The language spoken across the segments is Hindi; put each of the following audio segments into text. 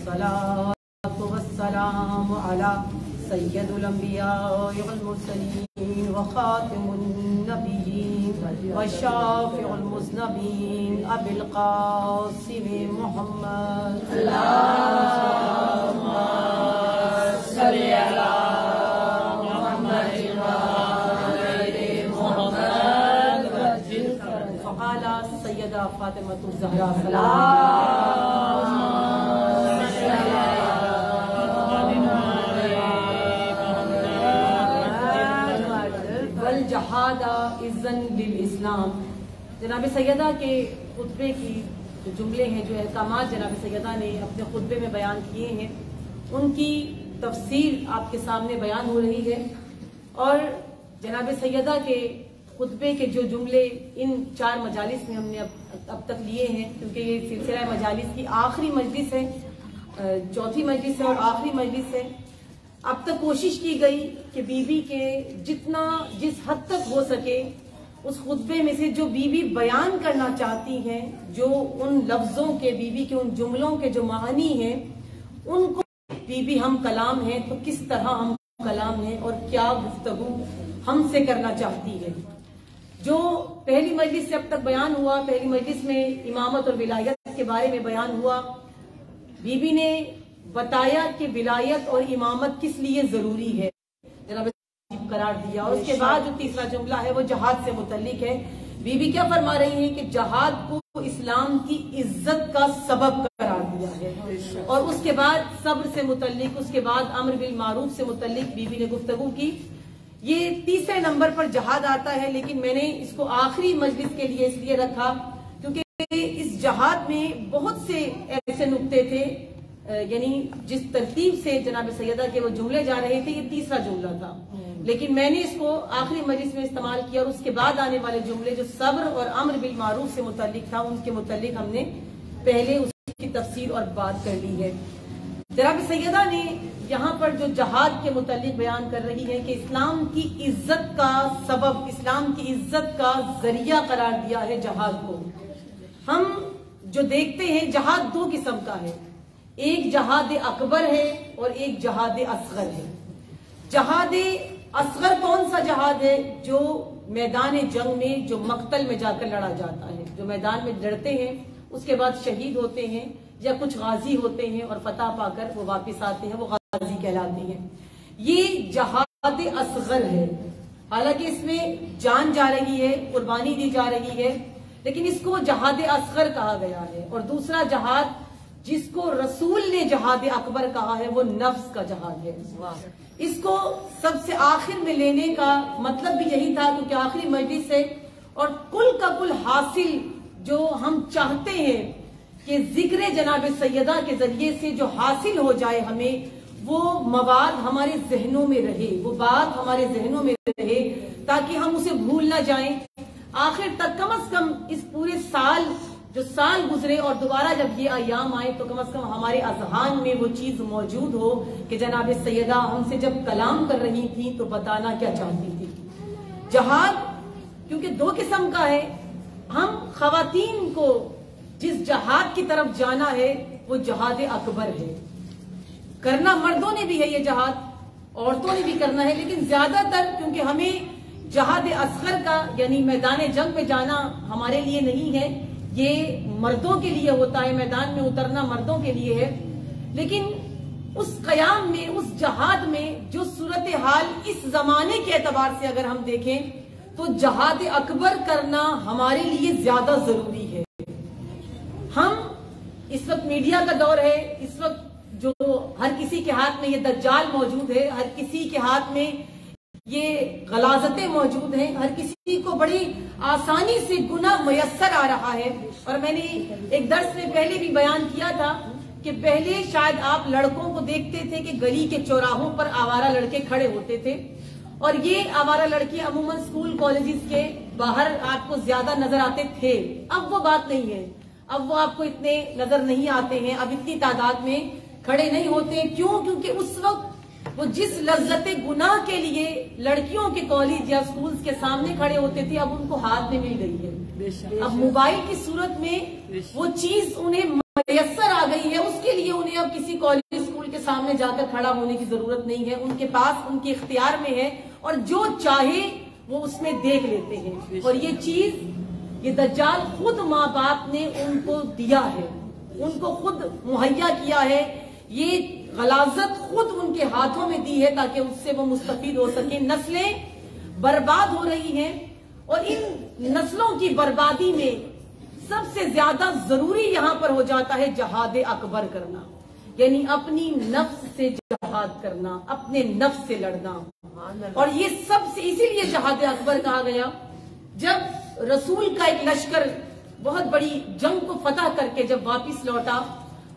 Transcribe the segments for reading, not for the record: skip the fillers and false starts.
अस्सलातु वस्सलामु अला सय्यदुल अंबिया वल मुरसलीन व खातिमुन नबिय्यीन व शाफिउल मुज़नबीन अबिल क़ासिम मुहम्मद अल्लाहुम्मा सल्लि अला सैयदा फातिमा ज़हरा वल जहादा इज़्ज़न लिल इस्लाम। जनाब सैयदा के खुतबे की जो जुमले हैं, जो अहकामात जनाब सैयदा ने अपने खुतबे में बयान किए हैं, उनकी तफसीर आपके सामने बयान हो रही है। और जनाब सैयदा के खुतबे के जो जुमले इन 4 मजालिस में हमने अब तक लिए हैं, क्योंकि ये सिलसिला मजालिस की आखिरी मजलिस है, 4थी मजलिस है और आखिरी मजलिस है। अब तक कोशिश की गई कि बीबी के जिस हद तक हो सके उस खुतबे में से जो बीबी बयान करना चाहती हैं, जो उन लफ्जों के, बीबी के उन जुमलों के जो मानी हैं, उनको बीबी हम कलाम है तो किस तरह हम कलाम है और क्या गुफ्तगू हमसे करना चाहती है। जो पहली मजलिस से अब तक बयान हुआ, पहली मजलिस में इमामत और विलायत के बारे में बयान हुआ। बीबी ने बताया कि विलायत और इमामत किस लिए जरूरी है, जनाब करार दिया। और उसके बाद जो तीसरा जुमला है वो जहाद से मुतल्लिक है। बीबी क्या फरमा रही है कि जहाद को इस्लाम की इज्जत का सबब करार दिया है। और उसके बाद सब्र से मुतल्लिक, उसके बाद अम्र बिल मारूफ से मुतल्लिक बीबी ने गुफ्तगू की। ये तीसरे नंबर पर जहाद आता है, लेकिन मैंने इसको आखिरी मजलिस के लिए इसलिए रखा क्योंकि इस जहाद में बहुत से ऐसे नुक्ते थे, यानी जिस तरतीब से जनाब सैयदा के वो जुमले जा रहे थे, ये तीसरा जुमला था, लेकिन मैंने इसको आखिरी मजलिस में इस्तेमाल किया। और उसके बाद आने वाले जुमले जो सब्र और अम्र बिल मारूफ से मुतल्लिक था, उनके मुतल्लिक हमने पहले उसकी तफसीर और बात कर ली है। जनाब सैयदा ने यहाँ पर जो जहाद के मुतालिक बयान कर रही है कि इस्लाम की इज्जत का सबब, इस्लाम की इज्जत का जरिया करार दिया है जहाद को। हम जो देखते हैं जहाद 2 किस्म का है, एक जहाद अकबर है और एक जहाद असगर है। जहाद असगर कौन सा जहाद है? जो मैदान जंग में, जो मक्तल में जाकर लड़ा जाता है, जो मैदान में लड़ते हैं, उसके बाद शहीद होते हैं या कुछ गाजी होते हैं और फतह पाकर वो वापस आते हैं, वो गाजी कहलाते हैं। ये जहाद असगर है। हालांकि इसमें जान जा रही है, कुर्बानी दी जा रही है, लेकिन इसको जहाद असगर कहा गया है। और दूसरा जहाद जिसको रसूल ने जहाद अकबर कहा है, वो नफ्स का जहाद है। इसको सबसे आखिर में लेने का मतलब भी यही था, क्योंकि आखिरी मजलिस है और कुल का कुल हासिल जो हम चाहते हैं कि जिक्र जनाब सैयदा के जरिए से जो हासिल हो जाए हमें, वो मवाद हमारे जहनों में रहे, वो बात हमारे जहनों में रहे, ताकि हम उसे भूल ना जाएं। आखिर तक कम से कम इस पूरे साल, जो साल गुजरे और दोबारा जब ये अयाम आए, तो कम से कम हमारे अजहान में वो चीज मौजूद हो कि जनाब सैयदा हमसे जब कलाम कर रही थी तो बताना क्या चाहती थी। जहाद क्योंकि 2 किस्म का है। हम खवातीन को जिस जहाद की तरफ जाना है वो जहाद अकबर है। करना मर्दों ने भी है ये जहाद, औरतों ने भी करना है, लेकिन ज्यादातर क्योंकि हमें जहाद असगर का यानी मैदान जंग में जाना हमारे लिए नहीं है, ये मर्दों के लिए होता है, मैदान में उतरना मर्दों के लिए है। लेकिन उस कयाम में, उस जहाद में जो सूरत हाल इस जमाने के एतबार से अगर हम देखें तो जहाद अकबर करना हमारे लिए ज्यादा जरूरी है। हम इस वक्त मीडिया का दौर है, इस वक्त जो हर किसी के हाथ में ये दज्जाल मौजूद है, हर किसी के हाथ में ये गलाजतें मौजूद हैं, हर किसी को बड़ी आसानी से गुनाह मयस्सर आ रहा है। और मैंने एक दर्स में पहले भी बयान किया था कि पहले शायद आप लड़कों को देखते थे कि गली के चौराहों पर आवारा लड़के खड़े होते थे, और ये आवारा लड़के अमूमन स्कूल कॉलेजेस के बाहर आपको ज्यादा नजर आते थे। अब वो बात नहीं है, अब वो आपको इतने नजर नहीं आते हैं, अब इतनी तादाद में खड़े नहीं होते। क्यों? क्योंकि उस वक्त वो जिस लज्जते गुनाह के लिए लड़कियों के कॉलेज या स्कूल्स के सामने खड़े होते थे, अब उनको हाथ में मिल गई है। अब मोबाइल की सूरत में वो चीज उन्हें मयस्सर आ गई है, उसके लिए उन्हें लिए अब किसी कॉलेज स्कूल के सामने जाकर खड़ा होने की जरूरत नहीं है, उनके पास उनके इख्तियार में है और जो चाहे वो उसमें देख लेते हैं। और ये चीज ये दज्जाल खुद माँ बाप ने उनको दिया है, उनको खुद मुहैया किया है, ये गलाजत खुद उनके हाथों में दी है ताकि उससे वो मुस्तफीद हो सके। नस्लें बर्बाद हो रही हैं और इन नस्लों की बर्बादी में सबसे ज्यादा जरूरी यहां पर हो जाता है जहाद अकबर करना, यानी अपनी नफ्स से जहाद करना, अपने नफ्स से लड़ना। और ये सबसे इसीलिए जहाद अकबर कहा गया। जब रसूल का एक लश्कर बहुत बड़ी जंग को फतह करके जब वापिस लौटा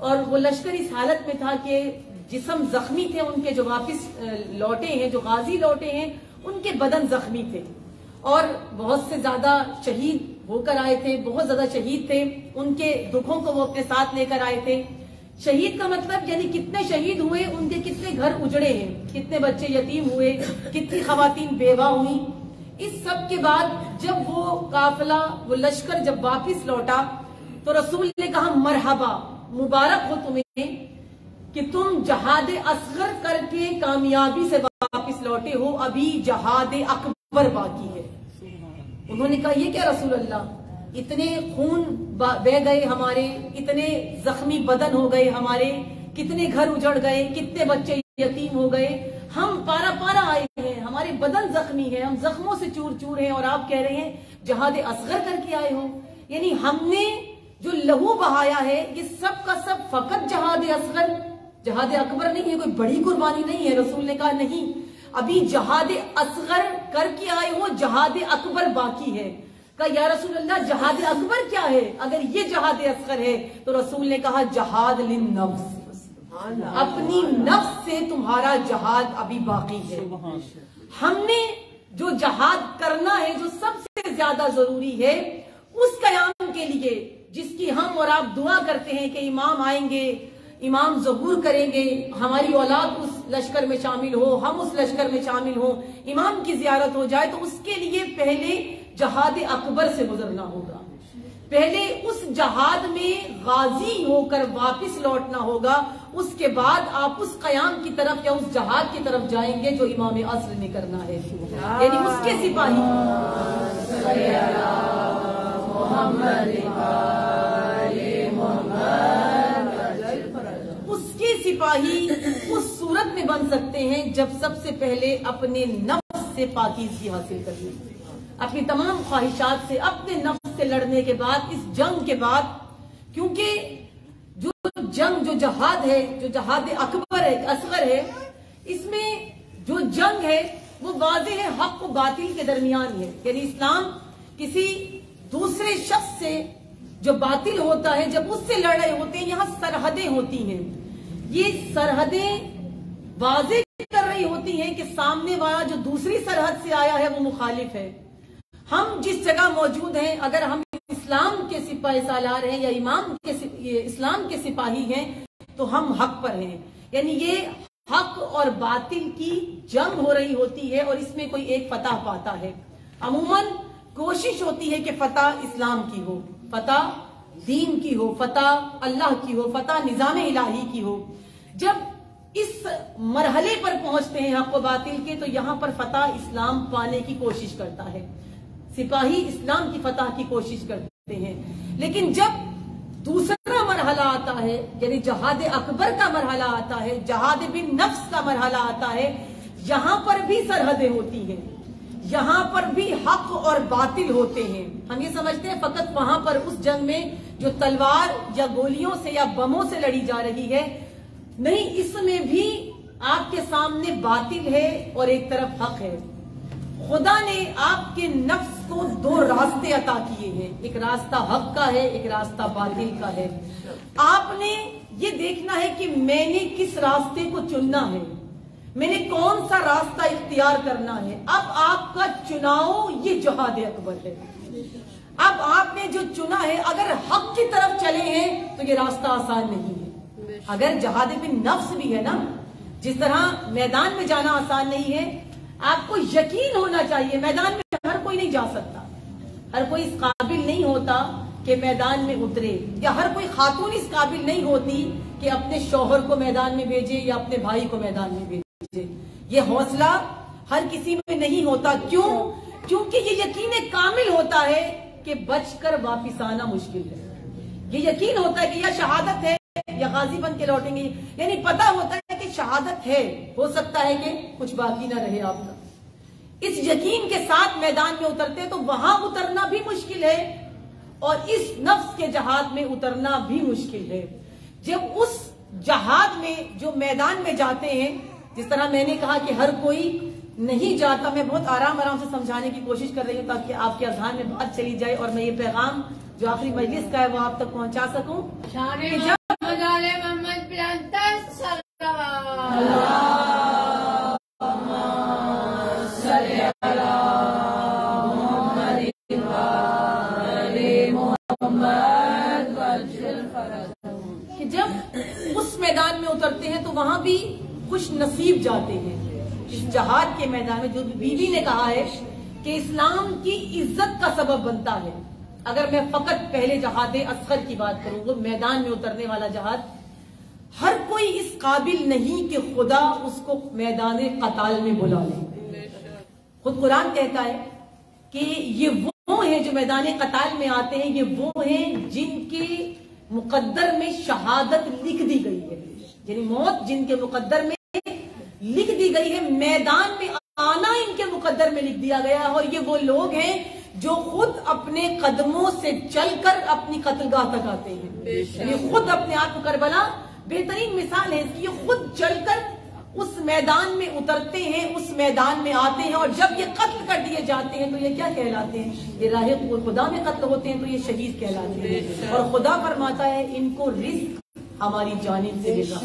और वो लश्कर इस हालत में था कि जिस्म जख्मी थे उनके, जो वापिस लौटे हैं, जो गाजी लौटे हैं, उनके बदन जख्मी थे और बहुत से ज्यादा शहीद होकर आए थे, बहुत ज्यादा शहीद थे, उनके दुखों को वो अपने साथ लेकर आए थे। शहीद का मतलब यानी कितने शहीद हुए, उनके कितने घर उजड़े हैं, कितने बच्चे यतीम हुए, कितनी खवातीन बेवा हुई। इस सब के बाद जब वो काफिला, वो लश्कर जब वापिस लौटा तो रसूल ने कहा मरहबा, मुबारक हो तुम्हें कि तुम जहाद असगर करके कामयाबी से वापिस लौटे हो, अभी जहाद अकबर बाकी है। उन्होंने कहा ये क्या रसूल अल्लाह, इतने खून बह गए हमारे, इतने जख्मी बदन हो गए हमारे, कितने घर उजड़ गए, कितने बच्चे यतीम हो गए, हम पारा पारा आए हैं, हमारे बदन जख्मी है, हम जख्मों से चूर चूर हैं और आप कह रहे हैं जहाद असगर करके आए हो। यानी हमने जो लहू बहाया है ये सब का सब फकत जहाद असगर, जहाद अकबर नहीं है, कोई बड़ी कुर्बानी नहीं है। रसूल ने कहा नहीं, अभी जहाद असगर करके आए हो, जहाद अकबर बाकी है। कहा या रसूल अल्लाह जहाद अकबर क्या है? अगर ये जहाद असगर है तो रसूल ने कहा जहाद लिन नफ्स, अपनी नफ्स से तुम्हारा जहाद अभी बाकी है। हमने जो जहाद करना है, जो सबसे ज्यादा जरूरी है, उस कयाम के लिए जिसकी हम और आप दुआ करते हैं कि इमाम आएंगे, इमाम ज़हूर करेंगे, हमारी औलाद उस लश्कर में शामिल हो, हम उस लश्कर में शामिल हो, इमाम की जियारत हो जाए, तो उसके लिए पहले जहाद अकबर से गुजरना होगा। पहले उस जहाद में गाजी होकर वापिस लौटना होगा, उसके बाद आप उस कयाम की तरफ या उस जहाद की तरफ जाएंगे जो इमाम असर ने करना है, यानी उसके सिपाही उसके सिपाही उस सूरत में बन सकते हैं जब सबसे पहले अपने नफ्स से पाकीज़गी हासिल करनी, अपनी तमाम ख्वाहिशात से, अपने नफ्स से लड़ने के बाद, इस जंग के बाद, क्योंकि जो जंग, जो जहाद है, जो जहाद अकबर है, असगर है, इसमें जो जंग है वो वाज़ेह है, हक और बातिल के दरमियान है। यानी इस्लाम किसी दूसरे शख्स से जो बातिल होता है, जब उससे लड़ रहे होते हैं, यहाँ सरहदें होती हैं, ये सरहदें वाज़ेह कर रही होती हैं कि सामने वाला जो दूसरी सरहद से आया है वो मुखालिफ है। हम जिस जगह मौजूद हैं, अगर हम इस्लाम के सिपाही सालार हैं या इमाम के इस्लाम के सिपाही हैं, तो हम हक पर हैं। यानी ये हक और बातिल की जंग हो रही होती है और इसमें कोई एक फतह पाता है। अमूमन कोशिश होती है कि फतह इस्लाम की हो, फतह दीन की हो, फतह अल्लाह की हो, फतह निजाम इलाही की हो। जब इस मरहले पर पहुंचते हैं हक व बातिल के, तो यहां पर फतह इस्लाम पाने की कोशिश करता है, सिपाही इस्लाम की फतह की कोशिश करते हैं। लेकिन जब दूसरा मरहला आता है, यानी जहाद अकबर का मरहला आता है, जहाद बिन नफ्स का मरहला आता है, यहां पर भी सरहदें होती हैं, यहां पर भी हक और बातिल होते हैं। हम ये समझते हैं फकत वहां पर उस जंग में जो तलवार या गोलियों से या बमों से लड़ी जा रही है, नहीं, इसमें भी आपके सामने बातिल है और एक तरफ हक है। खुदा ने आपके नफ्स को दो रास्ते अता किए हैं, एक रास्ता हक का है, एक रास्ता बातिल का है। आपने ये देखना है कि मैंने किस रास्ते को चुनना है, मैंने कौन सा रास्ता इख्तियार करना है। अब आपका चुनाव ये जहाद अकबर है। अब आपने जो चुना है, अगर हक की तरफ चले हैं तो ये रास्ता आसान नहीं है। अगर जहाद बिन नफ्स भी है ना, जिस तरह मैदान में जाना आसान नहीं है, आपको यकीन होना चाहिए मैदान में हर कोई नहीं जा सकता, हर कोई इस काबिल नहीं होता के मैदान में उतरे, या हर कोई खातून इस काबिल नहीं होती कि अपने शौहर को मैदान में भेजे या अपने भाई को मैदान में भेजे। ये हौसला हर किसी में नहीं होता। क्यों? क्योंकि ये यकीन कामिल होता है कि बचकर वापिस आना मुश्किल है। ये यकीन होता है कि या शहादत है या गाजी बन के लौटेंगे, यानी पता होता है कि शहादत है, हो सकता है कि कुछ बाकी ना रहे आपका। इस यकीन के साथ मैदान में उतरते हैं तो वहां उतरना भी मुश्किल है और इस नफ्स के जहाद में उतरना भी मुश्किल है। जब उस जहाद में जो मैदान में जाते हैं, जिस तरह मैंने कहा कि हर कोई नहीं जाता, मैं बहुत आराम आराम से समझाने की कोशिश कर रही हूँ ताकि आपके अज़हान में बात चली जाए और मैं ये पैगाम जो आखिरी मजलिस का है वो आप तक पहुंचा सकूं। कि जब उस मैदान में उतरते हैं तो वहां भी खुश नसीब जाते हैं। इस जहाद के मैदान में जो बीवी ने कहा है कि इस्लाम की इज्जत का सबब बनता है। अगर मैं फकत पहले जहाद असगर की बात करूं, वो मैदान में उतरने वाला जहाद, हर कोई इस काबिल नहीं कि खुदा उसको मैदान कताल में बुला ले। खुद कुरान कहता है कि ये वो हैं जो मैदान कताल में आते हैं, ये वो हैं जिनके मुकद्दर में शहादत लिख दी गई है, यानी मौत जिनके मुकद्दर में लिख दी गई है, मैदान में आना इनके मुकद्दर में लिख दिया गया है। और ये वो लोग हैं जो खुद अपने कदमों से चलकर अपनी कत्लगाह तक आते हैं। यानी खुद अपने आप को, करबला बेहतरीन मिसाल है इसकी, खुद चलकर उस मैदान में उतरते हैं, उस मैदान में आते हैं और जब ये कत्ल कर दिए जाते हैं तो ये क्या कहलाते हैं? ये राहे खुदा में कत्ल होते हैं तो ये शहीद कहलाते हैं। और खुदा फरमाता है इनको रिस्क हमारी जानिब से देगा।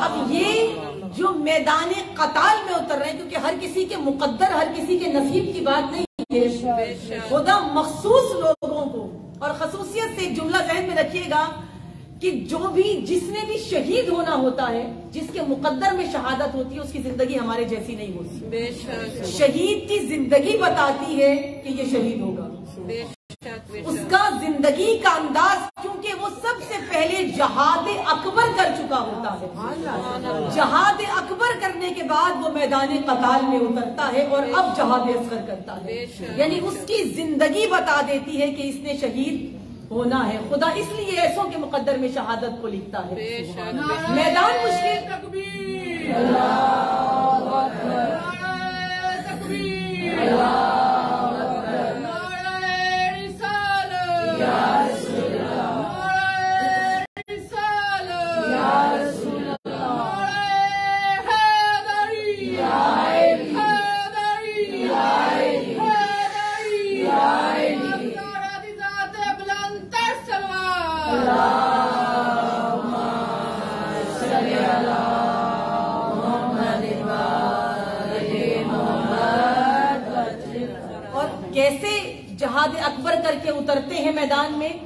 अब ये जो मैदान कताल में उतर रहे हैं, क्योंकि हर किसी के मुकद्दर, हर किसी के नसीब की बात नहीं है, खुदा मखसूस लोगों को, और खसूसियत से एक जुमला जहन में रखिएगा कि जो भी, जिसने भी शहीद होना होता है, जिसके मुकद्दर में शहादत होती है, उसकी जिंदगी हमारे जैसी नहीं होती। शहीद की जिंदगी बताती है कि ये शहीद होगा, उसका जिंदगी का अंदाज, क्योंकि वो सबसे पहले जहाद अकबर कर चुका होता है। जहाद अकबर करने के बाद वो मैदान कताल में उतरता है और अब जहाद असगर करता है, यानी उसकी जिंदगी बता देती है कि इसने शहीद होना है। खुदा इसलिए ऐसों के मुकद्दर में शहादत को लिखता है। मैदान मुश्किल, कैसे जहाद अकबर करके उतरते हैं मैदान में,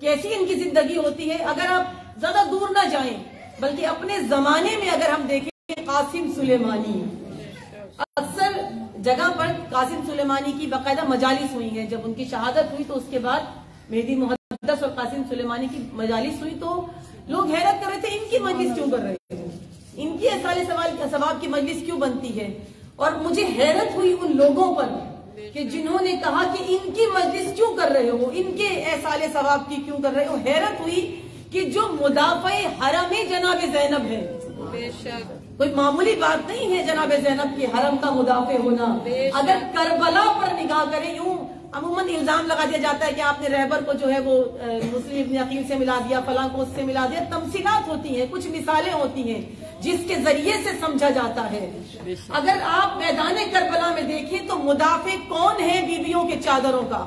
कैसी इनकी जिंदगी होती है। अगर आप ज्यादा दूर ना जाएं, बल्कि अपने जमाने में अगर हम देखें, कासिम सुलेमानी, अक्सर जगह पर कासिम सुलेमानी की बाकायदा मजालिस हुई है। जब उनकी शहादत हुई तो उसके बाद मेहदी मुहद्दस और कासिम सुलेमानी की मजालिस हुई तो लोग हैरत कर रहे थे, इनकी मजलिस क्यों कर रहे थे, इनकी ऐसाले सवाब की मजलिस क्यों बनती है। और मुझे हैरत हुई उन लोगों पर कि जिन्होंने कहा कि इनकी मजलिस क्यों कर रहे हो, इनके ऐसाले सवाब की क्यों कर रहे हो। हैरत हुई कि जो मुदाफ़े हरम जनाब ज़ैनब है, कोई मामूली बात नहीं है जनाब ज़ैनब के हरम का मुदाफ़े होना। अगर करबला पर निगाह करें, यूं अमूमन इल्जाम लगा दिया जाता है कि आपने रहबर को जो है वो मुस्लिम इब्न अकील से मिला दिया, फलां को उससे मिला दिया। तमसीलात होती हैं, कुछ मिसालें होती हैं जिसके जरिए से समझा जाता है। अगर आप मैदान करबला में देखें तो मुदाफे कौन है बीवियों के चादरों का,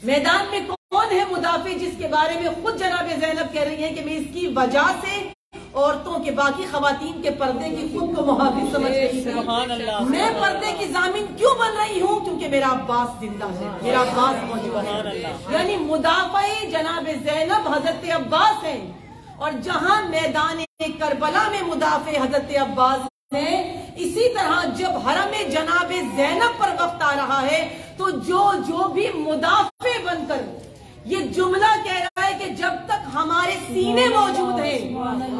मैदान में कौन है मुदाफे जिसके बारे में खुद जनाब ज़ैनब कह रही है कि मैं इसकी वजह से औरतों के, बाकी खवातीन के पर्दे की खुद को मुहाफिज समझ रही हूँ। मैं पर्दे की जामिन क्यों बन रही हूँ? क्योंकि मेरा अब्बास जिंदा है, मेरा अब्बास मौजूद है। यानी मुदाफ़े जनाब ज़ैनब हजरत अब्बास है, और जहां मैदान करबला में मुदाफ़े हजरत अब्बास है, इसी तरह जब हरम जनाब ज़ैनब पर वक्त आ रहा है तो जो भी मुदाफ़े बनकर ये जुमला कह रहा है कि जब तक हमारे सीने मौजूद हैं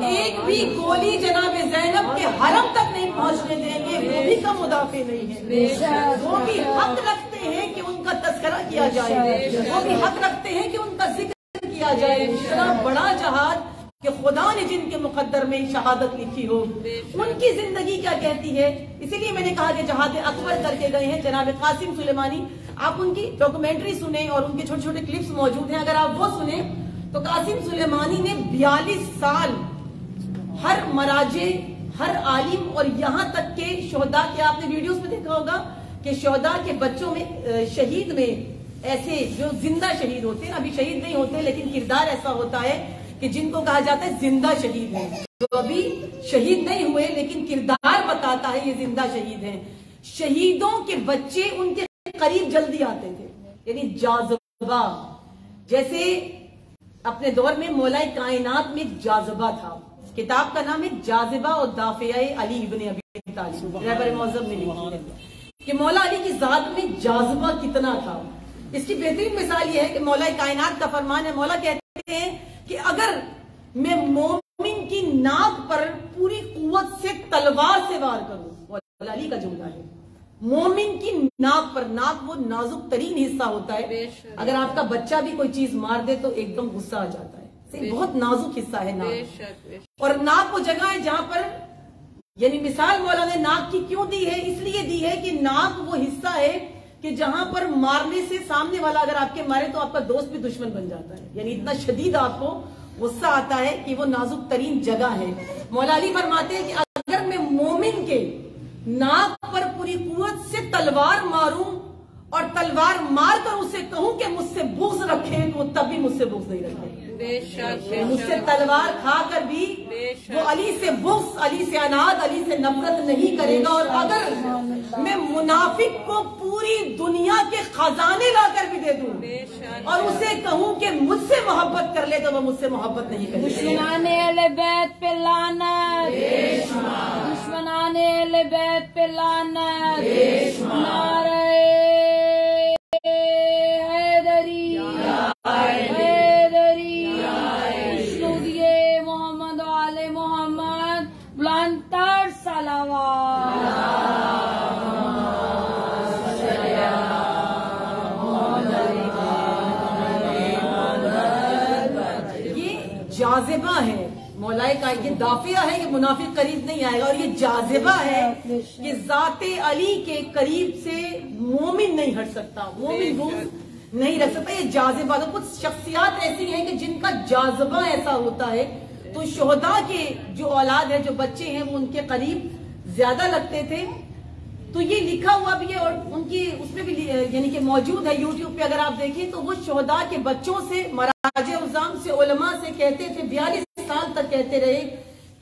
एक भी गोली जनाब ज़ैनब के हरम तक नहीं पहुंचने देंगे। वो भी का मुदाफे नहीं है, वो भी हक रखते हैं कि उनका तस्करा किया जाए, वो भी हक रखते हैं कि उनका जिक्र किया जाए। इतना बड़ा जहाद कि खुदा ने जिनके मुकद्दर में शहादत लिखी हो, उनकी जिंदगी क्या कहती है। इसीलिए मैंने कहा कि जहाद अकबर करके गए हैं जनाब कासिम सुलेमानी। आप उनकी डॉक्यूमेंट्री सुने और उनके छोटे छोटे क्लिप्स मौजूद हैं, अगर आप वो सुने तो कासिम सुलेमानी ने 42 साल हर मराजे, हर आलिम और यहाँ तक के शोहदा के, आपने वीडियोस में देखा होगा कि शोहदा के बच्चों में, शहीद में ऐसे जो जिंदा शहीद होते हैं, अभी शहीद नहीं होते लेकिन किरदार ऐसा होता है कि जिनको कहा जाता है जिंदा शहीद है, जो अभी शहीद नहीं हुए लेकिन किरदार बताता है ये जिंदा शहीद हैं। शहीदों के बच्चे उनके करीब जल्दी आते थे, यानी जाज़बा, जैसे अपने दौर में मौलाए कायनात में एक जाज़बा था। किताब का नाम है जाज़बा और दाफ़िया अली इब्न अबी तालिब, रहबर मौज़म ने लिखी है कि मौला अली की जात में जाज़बा कितना था। इसकी बेहतरीन मिसाल यह है कि मौलाए कायनात का फरमान है, मौला कहते हैं कि अगर मैं मोमिन की नाक पर पूरी कुव्वत से तलवार से वार करूं, मौला अली का जुमला है, मोमिन की नाक पर, नाक वो नाजुक तरीन हिस्सा होता है, अगर आपका बच्चा भी कोई चीज मार दे तो एकदम गुस्सा आ जाता है, बहुत नाजुक हिस्सा है नाक। और नाक वो जगह है जहां पर, यानी मिसाल मौला ने नाक की क्यों दी है, इसलिए दी है कि नाक वो हिस्सा है कि जहां पर मारने से सामने वाला अगर आपके मारे तो आपका दोस्त भी दुश्मन बन जाता है, यानी इतना शदीद आपको गुस्सा आता है कि वो नाजुक तरीन जगह है। मौला अली फरमाते हैं कि अगर मैं मोमिन के नाक पर पूरी कुव्वत से तलवार मारूं और तलवार मार कर उसे कहूं कि मुझसे बुग़्ज़ रखे, तो वो तब भी मुझसे बुग़्ज़ नहीं रखे। मुझसे तलवार खाकर भी वो अली से बुग़्ज़, अली से अनाद, अली से नफरत नहीं करेगा। और अगर मैं मुनाफिक को पूरी दुनिया के खजाने लाकर भी दे दूं और उसे कहूं कि मुझसे मोहब्बत कर ले, तो वो मुझसे मोहब्बत नहीं करेगा। दुश्मनाने अहले बैत पे लानत, दुश्मनाने अहले बैत पे लानत, नारे हैदरी, हैदरी, शुदिए मोहम्मद आले मोहम्मद, बुलंदतर सलावत। जाज़िबा है मौलाए का, ये दाफिया है कि मुनाफिक करीब नहीं आएगा, और ये जाज़िबा है कि ज़ाते अली के करीब से मोमिन नहीं हट सकता, मोमिन बुग़्ज़ नहीं रख सकता, ये जाज़िबा। तो कुछ शख्सियात ऐसी हैं कि जिनका जाज़िबा ऐसा होता है, तो शोहदा के जो औलाद है, जो बच्चे हैं, वो उनके करीब ज्यादा लगते थे। तो ये लिखा हुआ भी है और उनकी उसमें भी यानी कि मौजूद है यूट्यूब पे, अगर आप देखें तो वो शोहदा के बच्चों से, मराजे उज़ाम से, उलमा से कहते थे, 42 साल तक कहते रहे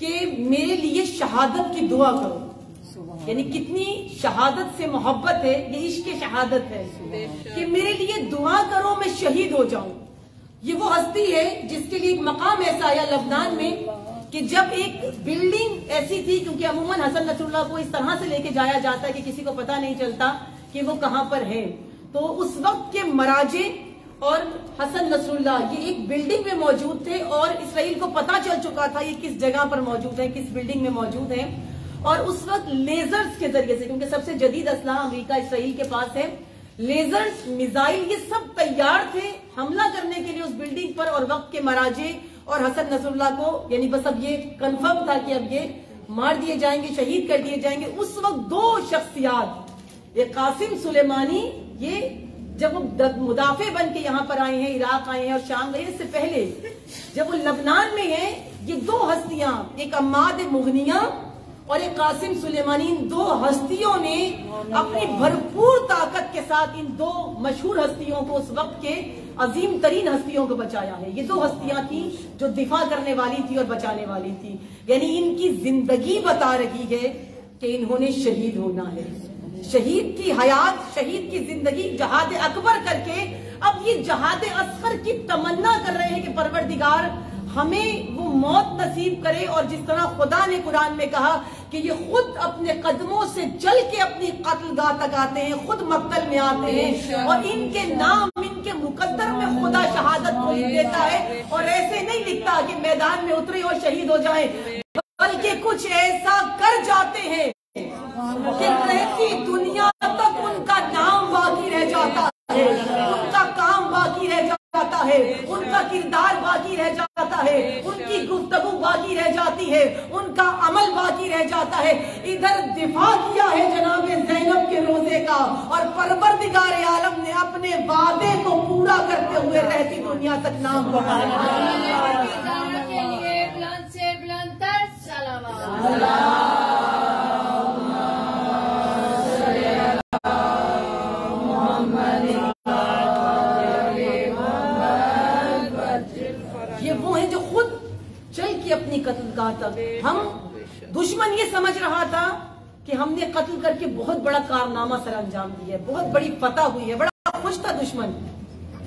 कि मेरे लिए शहादत की दुआ करो। यानी कितनी शहादत से मोहब्बत है, ये इश्क शहादत है कि मेरे लिए दुआ करो, मैं शहीद हो जाऊं। ये वो हस्ती है जिसके लिए एक मकाम ऐसा आया लबनान में कि जब एक बिल्डिंग ऐसी थी, क्योंकि अमूमन हसन नसरुल्लाह को इस तरह से लेके जाया जाता है कि किसी को पता नहीं चलता कि वो कहां पर है, तो उस वक्त के मराजे और हसन नसरुल्लाह ये एक बिल्डिंग में मौजूद थे और इसराइल को पता चल चुका था ये किस जगह पर मौजूद है, किस बिल्डिंग में मौजूद है। और उस वक्त लेजर्स के जरिए से, क्योंकि सबसे जदीद असलाह अमेरिका इसराइल के पास है, लेजर्स, मिसाइल, ये सब तैयार थे हमला करने के लिए उस बिल्डिंग पर। और वक्त के मराजे और हसन नसरुल्लाह को यानी बस अब ये कंफर्म था कि अब ये मार दिए जाएंगे, शहीद कर दिए जाएंगे। उस वक्त दो शख्सियात, ये कासिम सुलेमानी, ये जब वो मुदाफे बन के यहाँ पर आए हैं, इराक आए हैं और शाम गए, इससे पहले जब वो लबनान में है, ये दो हस्तियां, एक अम्माद मुगनिया और एक कासिम सुलेमानी, इन दो हस्तियों ने अपनी भरपूर ताकत के साथ इन दो मशहूर हस्तियों को, उस वक्त के अजीम तरीन हस्तियों को बचाया है। ये दो हस्तियां थी जो दिफा करने वाली थी और बचाने वाली थी। यानी इनकी जिंदगी बता रही है कि इन्होंने शहीद होना है, शहीद की हयात, शहीद की जिंदगी, जहाद अकबर करके अब ये जहाद असगर की तमन्ना कर रहे हैं कि परवरदिगार हमें वो मौत नसीब करे। और जिस तरह खुदा ने कुरान में कहा कि ये खुद अपने कदमों से चल के अपनी कत्लगाह तक आते हैं, खुद मक्तल में आते हैं और इनके नाम, उनके मुकद्दर में खुदा शहादत को लिख देता है और ऐसे नहीं लिखता कि मैदान में उतरे और शहीद हो जाए, बल्कि कुछ ऐसा कर जाते हैं कि रहती दुनिया तक उनका नाम बाकी रह जाता है, उनका काम बाकी रह जाता है, उनका किरदार बाकी रह जाता है, उनकी गुफ्तगू बाकी रह जाती है, उनका अमल बाकी रह जाता है। इधर दिफा किया है जनाब ज़ैनब के रोजे का और परवरदिगार आलम ने अपने वादे को पूरा करते हुए रहती दुनिया तक नाम बढ़ाया। के लिए बुलंद से बुलंदतर सलावत। ये वो है जो खुद चल के अपनी कत्लगाह तक, हम दुश्मन ये समझ रहा था कि हमने कत्ल करके बहुत बड़ा कारनामा सर अंजाम दिया है, बहुत बड़ी फतह हुई है, बड़ा खुश था दुश्मन।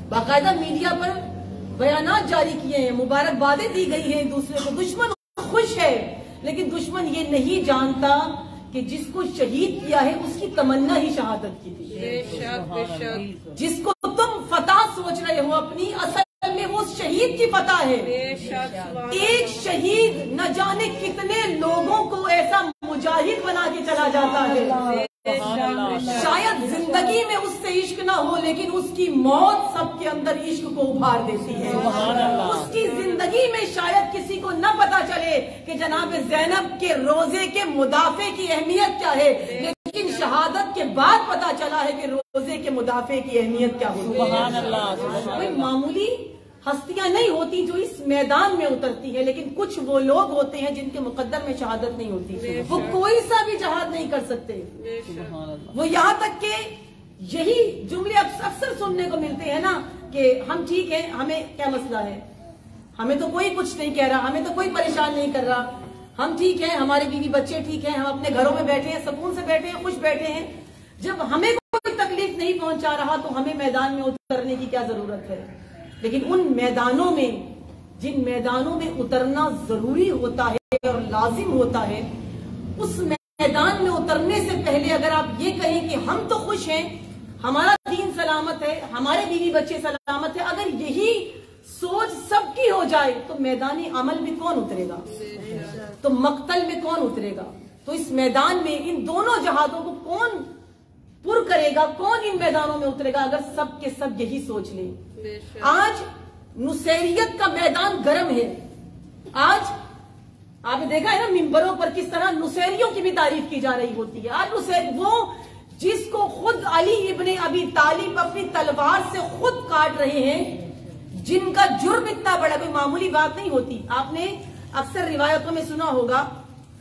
बाकायदा मीडिया पर बयानात जारी किए हैं, मुबारकबादें दी गई हैं एक दूसरे को, दुश्मन खुश है। लेकिन दुश्मन ये नहीं जानता कि जिसको शहीद किया है उसकी तमन्ना ही शहादत की थी। जिसको तुम फतह सोच रहे हो अपनी, असल में वो शहीद की फतह है। एक शहीद न जाने कितने लोगों को ऐसा मुजाहिद बना के चला जाता है। शायद जिंदगी में उससे इश्क ना हो, लेकिन उसकी मौत सबके अंदर इश्क को उभार देती है। उसकी जिंदगी में शायद किसी को न पता चले कि जनाब ज़ैनब के रोजे के मुदाफे की अहमियत क्या है, लेकिन शहादत के बाद पता चला है कि रोजे के मुदाफे की अहमियत क्या होती है। कोई मामूली हस्तियां नहीं होती जो इस मैदान में उतरती है, लेकिन कुछ वो लोग होते हैं जिनके मुकद्दर में शहादत नहीं होती, वो कोई सा भी जहाद नहीं कर सकते। वो यहाँ तक के यही जुमले अक्सर सुनने को मिलते हैं ना कि हम ठीक है, हमें क्या मसला है, हमें तो कोई कुछ नहीं कह रहा, हमें तो कोई परेशान नहीं कर रहा, हम ठीक है, हमारे बीवी बच्चे ठीक है, हम अपने घरों में बैठे हैं, सुकून से बैठे हैं, खुश बैठे हैं। जब हमें कोई तकलीफ नहीं पहुंचा रहा तो हमें मैदान में उतरने की क्या जरूरत है। लेकिन उन मैदानों में, जिन मैदानों में उतरना जरूरी होता है और लाजिम होता है, उस मैदान में उतरने से पहले अगर आप ये कहें कि हम तो खुश हैं, हमारा दीन सलामत है, हमारे बीवी बच्चे सलामत है, अगर यही सोच सबकी हो जाए तो मैदानी अमल में कौन उतरेगा, तो मक्तल में कौन उतरेगा। तो इस मैदान में इन दोनों जहादों को कौन पुर करेगा, कौन इन मैदानों में उतरेगा, अगर सब के सब यही सोच लें। आज नुसैरियत का मैदान गर्म है। आज आपने देखा है ना मिंबरों पर किस तरह नुसैरियों की भी तारीफ की जा रही होती है। आज नुसैर वो जिसको खुद अली इब्ने अबी तालिब अपनी तलवार से खुद काट रहे हैं, जिनका जुर्म इतना बड़ा, कोई मामूली बात नहीं होती। आपने अक्सर रिवायतों में सुना होगा,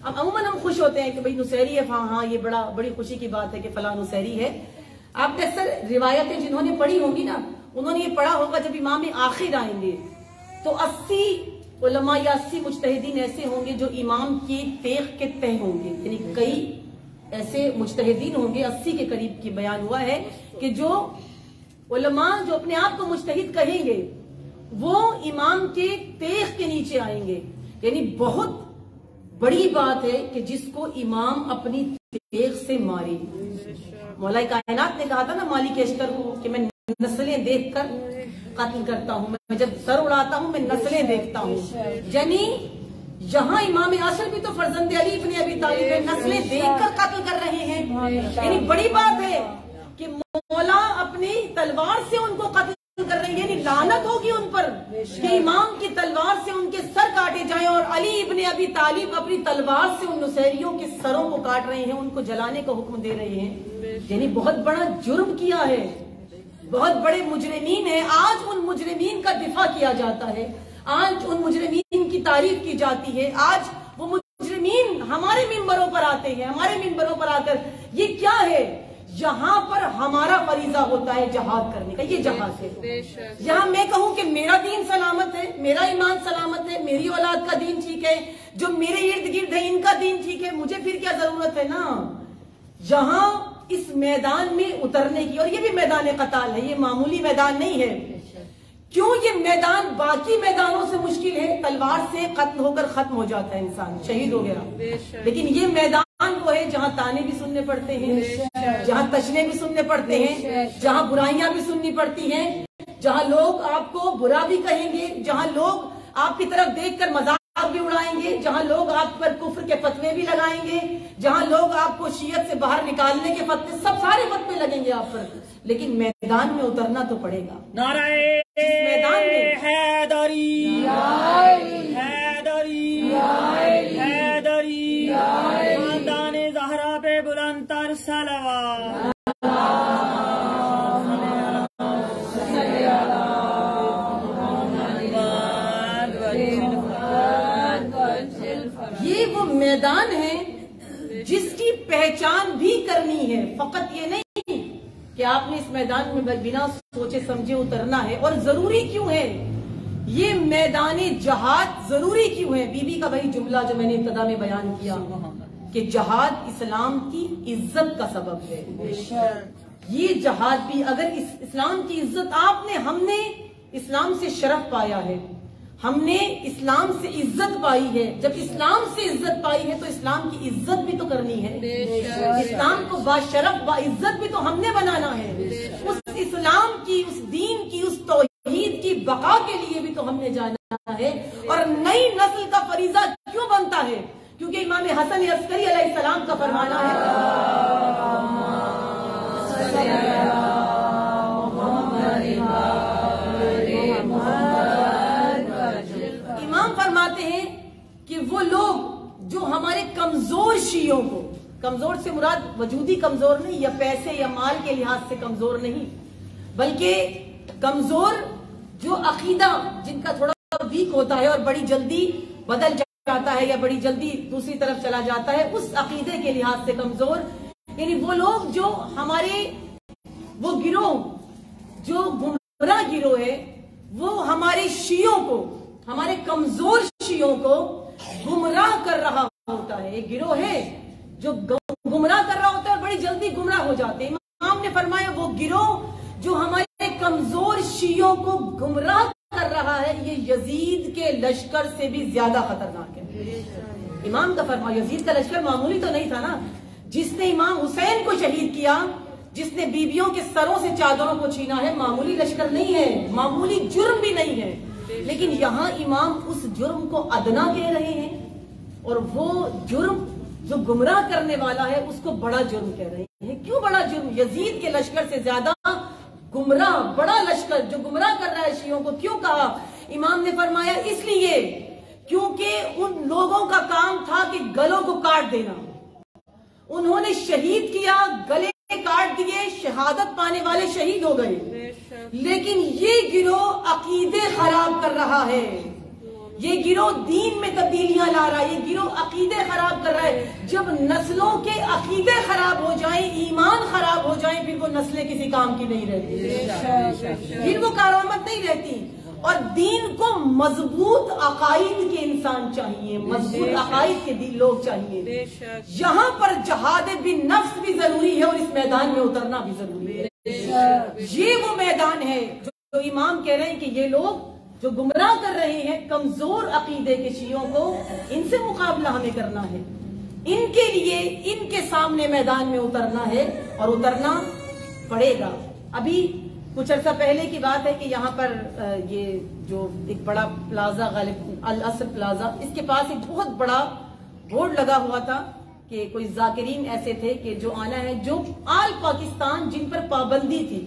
अब अमूमन हम खुश होते हैं कि भाई नुसैरी है, हाँ ये बड़ी खुशी की बात है कि फला नुसैरी है। आपने अक्सर रिवायतें जिन्होंने पढ़ी होंगी ना, उन्होंने ये पढ़ा होगा जब इमाम आखिर आएंगे तो 80 उलमा या 80 मुजतहिदीन ऐसे होंगे जो इमाम की तेख के तह होंगे, यानी कई ऐसे मुजतहिदीन होंगे, 80 के करीब की बयान हुआ है कि जो उलमा जो अपने आप को मुजतहिद कहेंगे वो इमाम के तेख के नीचे आएंगे। यानी बहुत बड़ी बात है कि जिसको इमाम अपनी तेख से मारे। मौलाए कायनात ने कहा था ना मालिक अशतर को कि मैं नस्लें देखकर कत्ल करता हूँ, मैं जब सर उड़ाता हूँ मैं नस्लें देखता हूँ। यानी यहाँ इमाम असल भी तो फर्जंद अली इब्ने अबी तालिब है, नस्लें देखकर कत्ल कर रहे हैं। यानी बड़ी बात है कि मौला अपनी तलवार से उनको कत्ल कर रहे हैं। यानी लानत होगी उन पर कि इमाम की तलवार से उनके सर काटे जाएं, और अली इब्ने अबी तालिब अपनी तलवार से उन नुसैरियों के सरों को काट रहे हैं, उनको जलाने का हुक्म दे रहे हैं। यानी बहुत बड़ा जुर्म किया है, बहुत बड़े मुजरिमीन है। आज उन मुजरिमीन का दिफा किया जाता है, आज उन मुजरिमीन की तारीफ की जाती है। आज वो मुजरिमीन हमारे मिंबरों पर आते हैं, हमारे मिंबरों पर आकर ये क्या है, यहाँ पर हमारा फरीजा होता है जहाद करने का, ये जहाद है। यहाँ मैं कहूँ कि मेरा दीन सलामत है, मेरा ईमान सलामत है, मेरी औलाद का दीन ठीक है, जो मेरे इर्द गिर्द है इनका दीन ठीक है, मुझे फिर क्या जरूरत है ना यहाँ इस मैदान में उतरने की। और ये भी मैदान कताल है, ये मामूली मैदान नहीं है। क्यों ये मैदान बाकी मैदानों से मुश्किल है? तलवार से कत्ल होकर खत्म हो जाता है, इंसान शहीद हो गया। लेकिन ये मैदान वो है जहाँ ताने भी सुनने पड़ते हैं, जहाँ तशने भी सुनने पड़ते हैं, जहाँ बुराइयां भी सुननी पड़ती हैं, जहां लोग आपको बुरा भी कहेंगे, जहां लोग आपकी तरफ देखकर मजाक भी उड़ाएंगे, जहां लोग आप पर कुफ्र के फतवे भी लगाएंगे, जहां लोग आपको शियत से बाहर निकालने के फतवे, सब सारे फतवे लगेंगे आप पर, लेकिन मैदान में उतरना तो पड़ेगा। नारे मैदान में हैदरी हैदरी हैदरी खानदान ज़हरा पे बुलंदतर सलावत। ये वो मैदान है जिसकी पहचान भी करनी है। फकत ये नहीं कि आपने इस मैदान में बिना सोचे समझे उतरना है। और जरूरी क्यों है ये मैदान जहाद, जरूरी क्यों है? बीबी का वही जुमला जो मैंने इब्तदा में बयान किया कि जहाद इस्लाम की इज्जत का सबब है। ये जहाद भी, अगर इस्लाम की इज्जत हमने इस्लाम से शरफ पाया है, हमने इस्लाम से इज्जत पाई है। जब इस्लाम से इज्जत पाई है तो इस्लाम की इज्जत भी तो करनी है। इस्लाम को बाशरफ बाइज्जत भी तो हमने बनाना है। उस इस्लाम की, उस दीन की, उस तौहीद की बका के लिए भी तो हमने जाना है। और नई नस्ल का फरीजा क्यों बनता है? क्योंकि इमाम हसन अस्करी अलैहिस्सलाम का फरमाना है, फरमाते हैं कि वो लोग जो हमारे कमजोर शियों को, कमजोर से मुराद वजूदी कमजोर नहीं या पैसे या माल के लिहाज से कमजोर नहीं, बल्कि कमजोर जो अकीदा जिनका थोड़ा वीक होता है और बड़ी जल्दी बदल जाता है या बड़ी जल्दी दूसरी तरफ चला जाता है, उस अकीदे के लिहाज से कमजोर, यानी वो लोग जो हमारे, वो गिरोह जो गुमराह गिरोह है, वो हमारे शियों को, हमारे कमजोर शियों को गुमराह कर रहा होता है। एक गिरोह है जो गुमराह कर रहा होता है और बड़ी जल्दी गुमराह हो जाते हैं। इमाम ने फरमाया वो गिरोह जो हमारे कमजोर शियों को गुमराह कर रहा है, ये यजीद के लश्कर से भी ज्यादा खतरनाक है। इमाम का फरमाया, यजीद का लश्कर मामूली तो नहीं था ना। जिसने इमाम हुसैन को शहीद किया, जिसने बीबियों के सरों से चादरों को छीना है, मामूली लश्कर नहीं है, मामूली जुर्म भी नहीं है। लेकिन यहाँ इमाम उस जुर्म को अदना कह रहे हैं और वो जुर्म जो गुमराह करने वाला है उसको बड़ा जुर्म कह रहे हैं। क्यों बड़ा जुर्म? यजीद के लश्कर से ज्यादा गुमराह, बड़ा लश्कर जो गुमराह कर रहा है शियों को। क्यों कहा? इमाम ने फरमाया इसलिए क्योंकि उन लोगों का काम था कि गलों को काट देना। उन्होंने शहीद किया, गले काट दिए, शहादत पाने वाले शहीद हो गए। लेकिन ये गिरोह अकीदे खराब कर रहा है, ये गिरोह दीन में तब्दीलियां ला रहा है, ये गिरोह अकीदे खराब कर रहा है। जब नस्लों के अकीदे खराब हो जाएं, ईमान खराब हो जाएं, फिर वो नस्लें किसी काम की नहीं रहती, फिर वो कारामत नहीं रहती। और दीन को मजबूत अकाईद के इंसान चाहिए, मजबूत अकाईद के लोग चाहिए। यहाँ पर जहाद बिन नफ्स भी जरूरी है और इस मैदान में उतरना भी जरूरी है। ये वो मैदान है जो इमाम कह रहे हैं कि ये लोग जो गुमराह कर रहे हैं कमजोर अकीदे के शियों को, इनसे मुकाबला हमें करना है। इनके लिए, इनके सामने मैदान में उतरना है और उतरना पड़ेगा। अभी कुछ अर्सा पहले की बात है कि यहाँ पर ये जो एक बड़ा प्लाजा, गालिब अल असर प्लाजा, इसके पास एक बहुत बड़ा बोर्ड लगा हुआ था कि कोई जाकिरीन ऐसे थे कि जो आना है, जो आल पाकिस्तान जिन पर पाबंदी थी,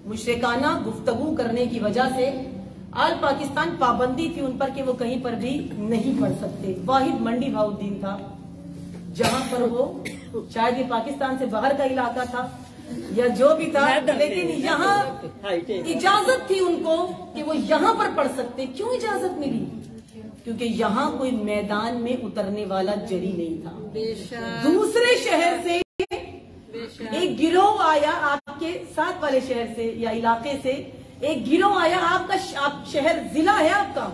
मुशरिकाना गुफ्तगू करने की वजह से आल पाकिस्तान पाबंदी थी उन पर कि वो कहीं पर भी नहीं पढ़ सकते। वाहिद मंडी भाउद्दीन था जहां पर वो, शायद ये पाकिस्तान से बाहर का इलाका था या जो भी था, लेकिन यहाँ इजाजत थी उनको कि वो यहाँ पर पढ़ सकते। क्यों इजाजत मिली? क्योंकि यहाँ कोई मैदान में उतरने वाला जरी नहीं था। दूसरे शहर से एक गिरोह आया, आपके साथ वाले शहर से या इलाके से एक गिरोह आया। आपका शहर जिला है आपका,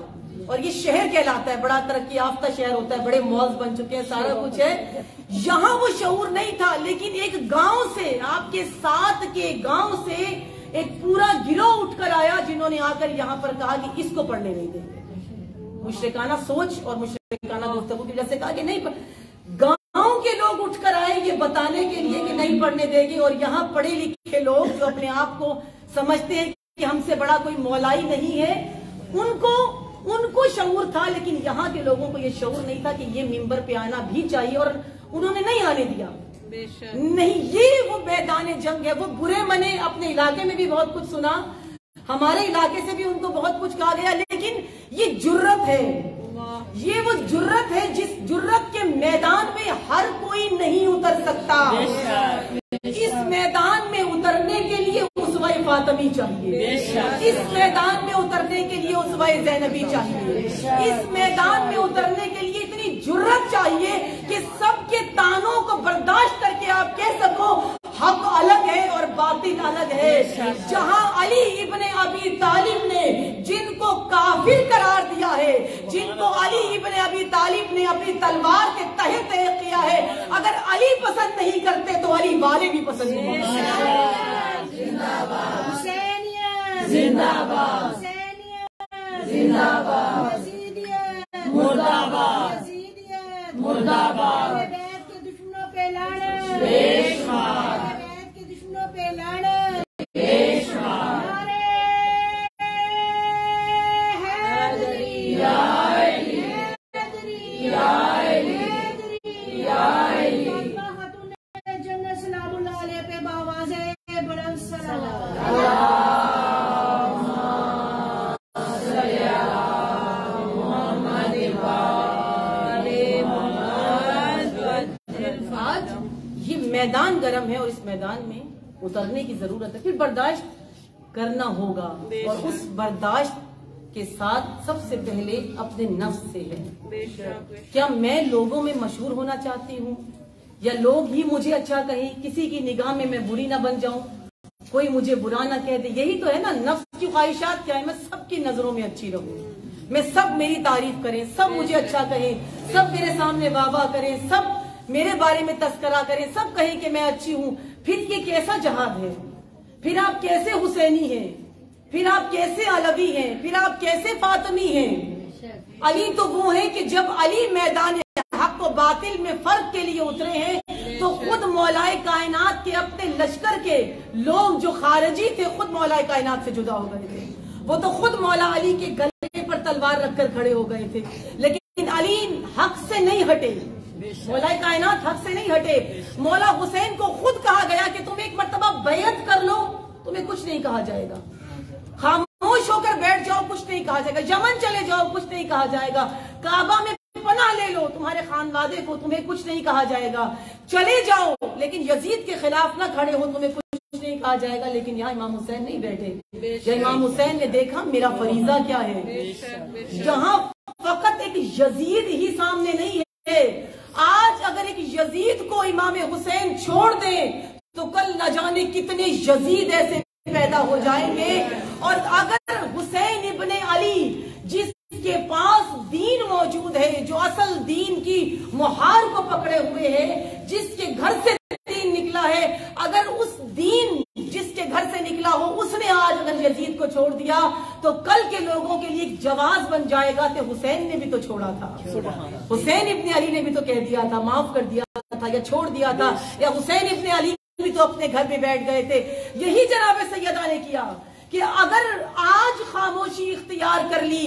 और ये शहर कहलाता है, बड़ा तरक्की याफ्ता शहर होता है, बड़े मॉल्स बन चुके हैं, सारा कुछ है। यहाँ वो शऊर नहीं था, लेकिन एक गांव से, आपके साथ के गांव से एक पूरा गिरोह उठकर आया, जिन्होंने आकर यहाँ पर कहा कि इसको पढ़ने नहीं देंगे। मुशरिकाना सोच और मुशरिकाना गुफ्तगू की वजह से कहा कि नहीं। गांव के लोग उठकर आए ये बताने के लिए कि नहीं पढ़ने देंगे, और यहाँ पढ़े लिखे लोग जो अपने आप को समझते हैं कि हमसे बड़ा कोई मौलाई नहीं है, उनको शऊर था, लेकिन यहाँ के लोगों को ये शऊर नहीं था कि ये मिंबर पे आना भी चाहिए, और उन्होंने नहीं आने दिया। नहीं, ये वो मैदान जंग है। वो बुरे मने अपने इलाके में भी बहुत कुछ सुना, हमारे इलाके से भी उनको बहुत कुछ कहा गया, लेकिन ये जुर्रत है, ये वो जुर्रत है जिस जुर्रत के मैदान में हर कोई नहीं उतर सकता। इस मैदान में उतरने के लिए उसवा फातिमी चाहिए, इस मैदान में उतरने के लिए उसवा ज़ैनबी चाहिए, इस मैदान में उतरने के लिए इतनी जुर्रत चाहिए कि सबके तानों को बर्दाश्त करके आप कह सको हक अलग है और बातिल अलग है। जहां अली इब्ने अबी तालिब ने जिनको काफिर करार दिया है, जिनको अली इब्ने अबी तालिब ने अपनी तलवार के तहे तय किया है, अगर अली पसंद नहीं करते तो अली वाले भी पसंद नहीं करते। जिंदाबाद हुसैनियत, जिंदाबाद हुसैनियत, जिंदाबाद यजीदियत, मुर्दाबाद, यजीदियत, मुर्दाबाद, बैत के दुश्मनों पे लानत, बेशुमार, बैत के दुश्मनों पे लानत, बेशुमार, नारे हैदरी, हैदरी, हैदरी, फातिमा खातून जन्नत सलामुल्लाह अलैहा पे बावाज़े बुलंद सलावत। आज ये मैदान गर्म है और इस मैदान में उतरने की जरूरत है, फिर बर्दाश्त करना होगा, और उस बर्दाश्त के साथ सबसे पहले अपने नफ्स से है। क्या मैं लोगों में मशहूर होना चाहती हूँ, या लोग ही मुझे अच्छा कहें, किसी की निगाह में मैं बुरी ना बन जाऊं, कोई मुझे बुरा ना कह दे? यही तो है ना नफ्स की ख्वाहिशात। क्या है? मैं सबकी नजरों में अच्छी रहूं, मैं सब मेरी तारीफ करें, सब मुझे अच्छा कहें, सब मेरे सामने वाह वाह करें, सब मेरे बारे में तस्करा करें, सब कहें कि मैं अच्छी हूं। फिर ये कैसा जहाद है? फिर आप कैसे हुसैनी हैं? फिर आप कैसे अलवी हैं? फिर आप कैसे फातिमी हैं? अली तो वो है कि जब अली मैदान हक व बातिल में फर्क के लिए उतरे हैं तो खुद मौलाए कायनात के अपने लश्कर के लोग जो खारिजी थे खुद मौलाए कायनात से जुदा हो गए थे। वो तो खुद मौला अली के गले पर तलवार रखकर खड़े हो गए थे, लेकिन अली हक से नहीं हटे, मौला कायनात हक से नहीं हटे। मौला हुसैन को खुद कहा गया कि तुम एक मर्तबा बैत कर लो, तुम्हें कुछ नहीं कहा जाएगा, खामोश होकर बैठ जाओ, कुछ नहीं कहा जाएगा, यमन चले जाओ, कुछ नहीं कहा जाएगा, काबा में पनाह ले लो तुम्हारे खानवादे को, तुम्हें कुछ नहीं कहा जाएगा, चले जाओ लेकिन यजीद के खिलाफ ना खड़े हो, तुम्हें कुछ नहीं कहा जाएगा। लेकिन यहाँ इमाम हुसैन नहीं बैठे। इमाम हुसैन ने देखा मेरा फरीजा क्या है, जहाँ फकत एक यजीद ही सामने नहीं है। आज अगर एक यजीद को इमाम हुसैन छोड़ दे तो कल न जाने कितने यजीद ऐसे पैदा हो जाएंगे। और अगर हुसैन इब्ने अली जिसके पास दीन मौजूद है, जो असल दीन की मुहार को पकड़े हुए है, जिसके घर से दीन निकला है, अगर उस दीन जिसके घर से निकला हो उसने आज अगर यजीद को छोड़ दिया तो कल के लोगों के लिए एक जवाब बन जाएगा कि हुसैन ने भी तो छोड़ा था, हुसैन इब्ने अली ने भी तो कह दिया था, माफ कर दिया था या छोड़ दिया था, या हुसैन इब्ने अली भी तो अपने घर में बैठ गए थे। यही जनाब सैयदा ने किया कि अगर आज खामोशी इख्तियार कर ली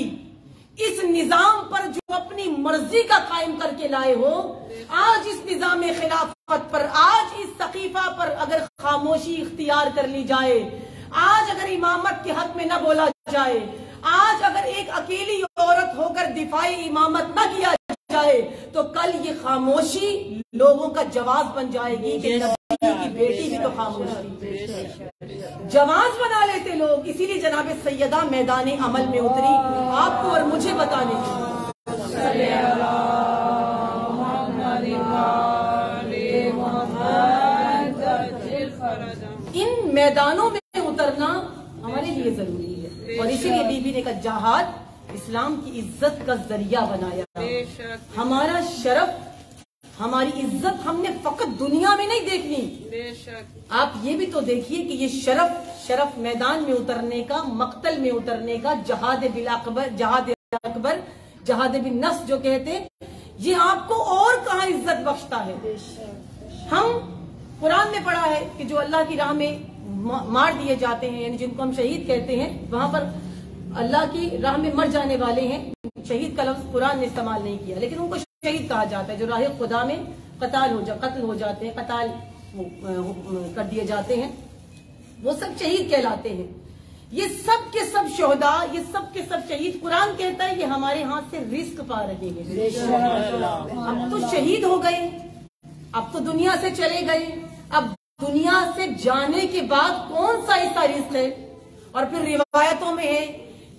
इस निजाम पर जो अपनी मर्जी का कायम करके लाए हो, आज इस निजाम खिलाफत पर, आज इस सकीफा पर अगर खामोशी इख्तियार कर ली जाए, आज अगर इमामत के हक में न बोला जाए, आज अगर एक अकेली औरत होकर दिफाई इमामत न किया जाए तो कल ये खामोशी लोगों का जवाब बन जाएगी कि नबी की बेटी भी तो खामोश थी। जवाब बना लेते लोग। इसीलिए जनाब सैयदा मैदान अमल में उतरी आपको और मुझे बताने इन मैदानों में उतरना हमारे लिए जरूरी है। और इसीलिए बीबी ने कहा जहाद इस्लाम की इज्जत का जरिया बनाया। हमारा शरफ, हमारी इज्जत हमने फकत दुनिया में नहीं देखनी, आप ये भी तो देखिए कि ये शरफ मैदान में उतरने का, मक्तल में उतरने का, जहाद बिल अकबर, जहाद बिन नफ्स जो कहते, ये आपको और कहाँ इज्जत बख्शता है। हम कुरान में पढ़ा है कि जो अल्लाह की राह में मार दिए जाते हैं, यानी जिनको हम शहीद कहते हैं, वहां पर अल्लाह की राह में मर जाने वाले हैं। शहीद का लफ्ज कुरान ने इस्तेमाल नहीं किया, लेकिन उनको शहीद कहा जाता है। जो राह खुदा में कत्ल हो जाते हैं, कताल कर दिए जाते हैं, वो सब शहीद कहलाते हैं। ये सब के सब शोहदा, ये सब के सब शहीद, कुरान कहता है ये हमारे हाथ से रिस्क पा रहे हैं। अब तो शहीद हो गए, अब तो दुनिया से चले गए, अब दुनिया से जाने के बाद कौन सा ऐसा रिस्क है? और फिर रिवायतों में है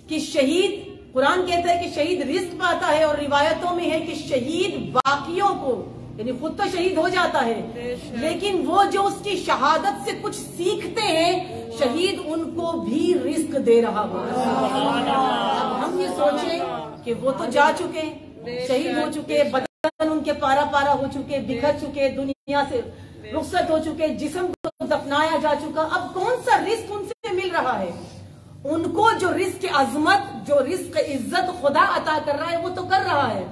कि शहीद, कुरान कहता है कि शहीद रिस्क पाता है, और रिवायतों में है कि शहीद बाकियों को, यानी खुद तो शहीद हो जाता है, लेकिन वो जो उसकी शहादत से कुछ सीखते हैं, शहीद उनको भी रिस्क दे रहा होगा। अब हम ये सोचें कि वो तो जा चुके, शहीद हो चुके, बदन उनके पारा पारा हो चुके, बिखर चुके, दुनिया से रुखसत हो चुके, जिस्म को दफनाया जा चुका, अब कौन सा रिस्क उनसे मिल रहा है? उनको जो रिस्क अजमत, जो रिस्क इज्जत खुदा अता कर रहा है, वो तो कर रहा है,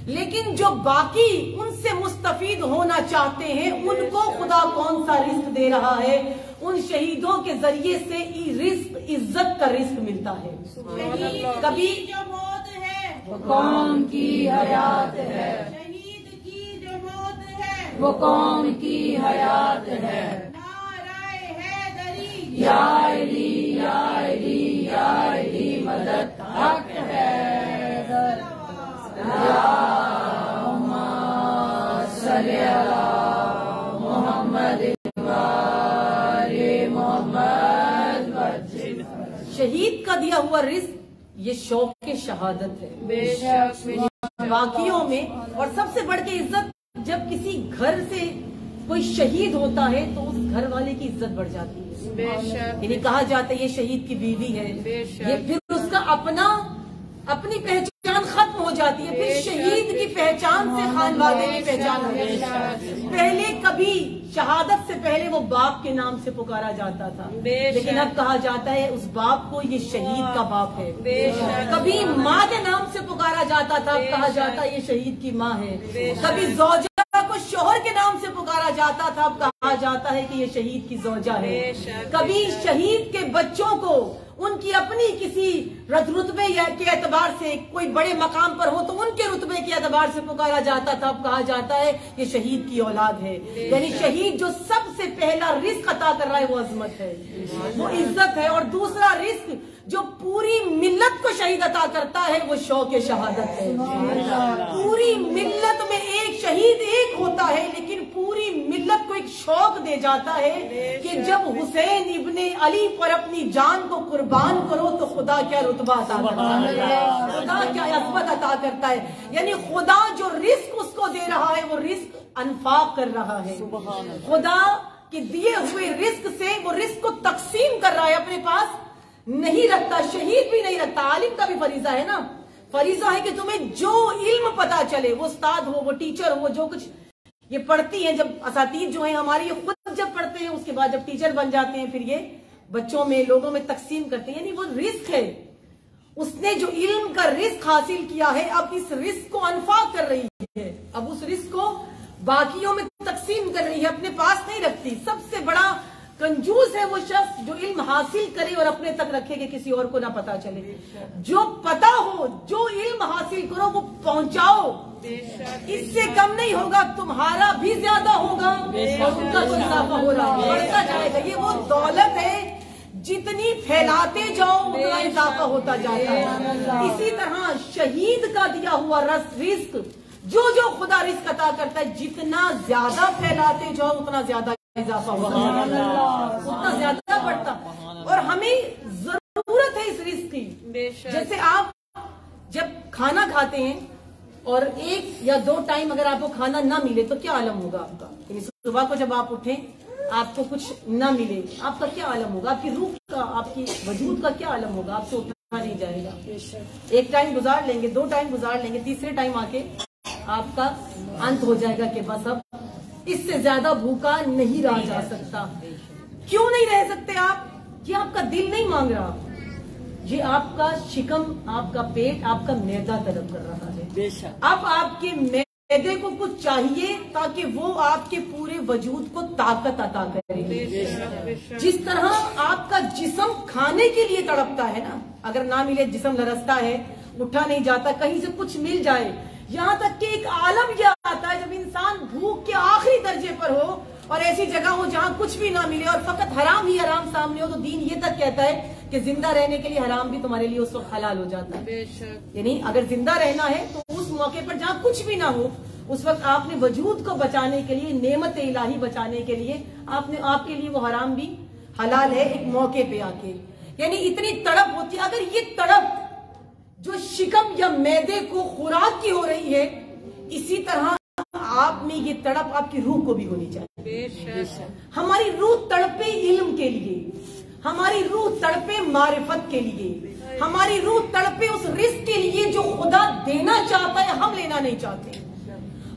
लेकिन जो बाकी उनसे मुस्तफीद होना चाहते हैं, उनको खुदा कौन सा रिस्क दे रहा है? उन शहीदों के जरिए से रिस्क, इज्जत का रिस्क मिलता है। कभी जो मौत है वो कौम की हयात है, शहीद की जो मौत है वो कौम की हयात है। नाराए हैदरी या अली या अली या अली मदद हक है। सल्ले अला मोहम्मद शहीद का दिया हुआ रिस्क ये शौक के शहादत है बेशक बाकियों में। और सबसे बढ़ के इज्जत, जब किसी घर से कोई शहीद होता है तो उस घर वाले की इज्जत बढ़ जाती है। बेशक यानी कहा जाता है ये शहीद की बीवी है, बेशक। ये फिर उसका अपनी पहचान खत्म हो जाती है, फिर शहीद की पहचान से खानवादे की पहचान हो जाती है। पहले कभी शहादत से पहले वो बाप के नाम से पुकारा जाता था, लेकिन अब कहा जाता है उस बाप को ये शहीद का बाप है। कभी माँ के नाम से पुकारा जाता था, अब कहा जाता है ये शहीद की माँ है। कभी जौजा को शोहर के नाम से पुकारा जाता था, अब कहा जाता है कि ये शहीद की जौजा है। कभी शहीद के बच्चों को उनकी अपनी किसी रुतबे के एतबार से कोई बड़े मकाम पर हो तो उनके रुतबे के एतबार से पुकारा जाता था, अब कहा जाता है ये शहीद की औलाद है। यानी शहीद जो सबसे पहला रिस्क अता कर रहा है वो अजमत है, वो इज्जत है। और दूसरा रिस्क जो पूरी मिल्लत को शहीद अता करता है वो शौक शहादत है। पूरी मिल्लत में एक शहीद एक होता है, लेकिन पूरी मिल्लत को एक शौक दे जाता है कि जब हुसैन इब्ने अली पर अपनी जान को कुर्बान करो तो खुदा क्या रुतबा अता करता है, खुदा क्या अज़मत अता करता है। यानी खुदा जो रिस्क उसको दे रहा है वो रिस्क अनफाक कर रहा है। खुदा के दिए हुए रिस्क से वो रिस्क को तकसीम कर रहा है, अपने पास नहीं रखता। शहीद भी नहीं रखता। आलिम का भी फरीजा है ना, फरीजा है कि तुम्हें जो इल्म पता चले, वो उस्ताद हो, वो टीचर हो, वो जो कुछ ये पढ़ती हैं, जब असातीज जो है हमारे, ये खुद जब पढ़ते हैं उसके बाद जब टीचर बन जाते हैं फिर ये बच्चों में, लोगों में तकसीम करते हैं। यानी वो रिस्क है, उसने जो इल्म का रिस्क हासिल किया है, अब इस रिस्क को अनफाक कर रही है, अब उस रिस्क को बाकियों में तकसीम कर रही है, अपने पास नहीं रखती। सबसे बड़ा कंजूस है वो शख्स जो इल्म हासिल करे और अपने तक रखे कि किसी और को ना पता चले। जो पता हो, जो इल्म हासिल करो वो पहुंचाओ, इससे कम नहीं होगा, तुम्हारा भी ज्यादा होगा और उनका तो इजाफा हो रहा है, बढ़ता जाएगा। ये वो दौलत है जितनी फैलाते जाओ उतना इजाफा होता जाता है। इसी तरह शहीद का दिया हुआ रिस्क, जो जो खुदा रिस्क अता करता है, जितना ज्यादा फैलाते जाओ उतना ज्यादा इजाफा होता है, उतना ज्यादा बढ़ता। और हमें जरूरत है इस रिस्क की। जैसे आप जब खाना खाते हैं और 1 या 2 टाइम अगर आपको खाना ना मिले तो क्या आलम होगा आपका। सुबह को जब आप उठें आपको कुछ ना मिले, आपका क्या आलम होगा, आपकी रूह का, आपकी वजूद का क्या आलम होगा, आपसे उठा नहीं जाएगा। 1 टाइम गुजार लेंगे, 2 टाइम गुजार लेंगे, तीसरे टाइम आके आपका अंत हो जाएगा कि बस अब इससे ज्यादा भूखा नहीं रहा जा सकता। क्यों नहीं रह सकते आप? ये आपका दिल नहीं मांग रहा, ये आपका शिकम, आपका पेट, आपका मैदा तलब कर रहा है। अब आपके मैदे बच्चे को कुछ चाहिए ताकि वो आपके पूरे वजूद को ताकत अता करे। जिस तरह आपका जिस्म खाने के लिए तड़पता है ना, अगर ना मिले जिस्म लरसता है, उठा नहीं जाता, कहीं से कुछ मिल जाए। यहाँ तक कि एक आलम यह आता है जब इंसान भूख के आखिरी दर्जे पर हो और ऐसी जगह हो जहाँ कुछ भी ना मिले और फकत हराम ही हराम सामने हो, तो दीन ये तक कहता है कि जिंदा रहने के लिए हराम भी तुम्हारे लिए उस वक्त हलाल हो जाता है। यानी अगर जिंदा रहना है तो उस मौके पर जहाँ कुछ भी ना हो, उस वक्त आपने वजूद को बचाने के लिए, नेमत इलाही बचाने के लिए आपके लिए वो हराम भी हलाल है एक मौके पे आके। यानी इतनी तड़प होती है। अगर ये तड़प जो शिकम या मैदे को खुराक की हो रही है, इसी तरह आप में ये तड़प आपकी रूह को भी होनी चाहिए। हमारी रूह तड़पे इल्म के लिए, हमारी रूह तड़पे मारिफत के लिए, हमारी रूह तड़पे उस रिस्क के लिए जो खुदा देना चाहता है, हम लेना नहीं चाहते।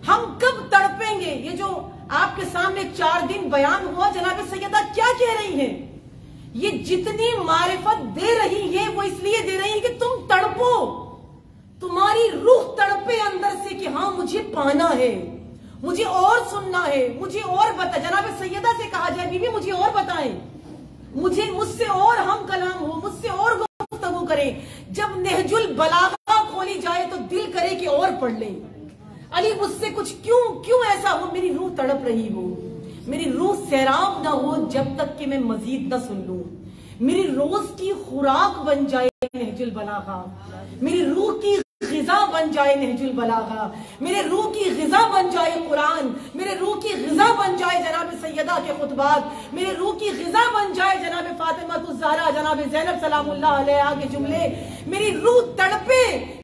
हम कब तड़पेंगे? ये जो आपके सामने 4 दिन बयान हुआ, जनाब सैयदा क्या कह रही हैं? ये जितनी मारिफत दे रही है वो इसलिए दे रही है कि तुम तड़पो, तुम्हारी रूह तड़पे अंदर से कि हाँ मुझे पाना है, मुझे और सुनना है, मुझे और बता। जनाब सैयदा से कहा जाए बीवी मुझे और बताएं, मुझसे और हम कलाम हो, मुझसे और गुफ्तगू करें। जब नहजुल बलागा खोली जाए तो दिल करे कि और पढ़ लें। अली मुझसे कुछ क्यों ऐसा हो? मेरी रूह तड़प रही हो, मेरी रूह सैराब ना हो जब तक कि मैं मजीद न सुन लूं। मेरी रोज की खुराक बन जाए नहजुल बलागा, मेरी रूह की ग़िज़ा बन जाए नहजुल बलागा, मेरे रूह की ग़िज़ा बन जाए कुरान, मेरे रूह की ग़िज़ा बन जाए जनाब सैयदा के खुतबात, मेरे रूह की ग़िज़ा बन जाए जनाब फातिमा तुज़ ज़हरा, जनाब ज़ैनब सलामुल्लाह अलैहा के जुमले। मेरी रूह तड़पे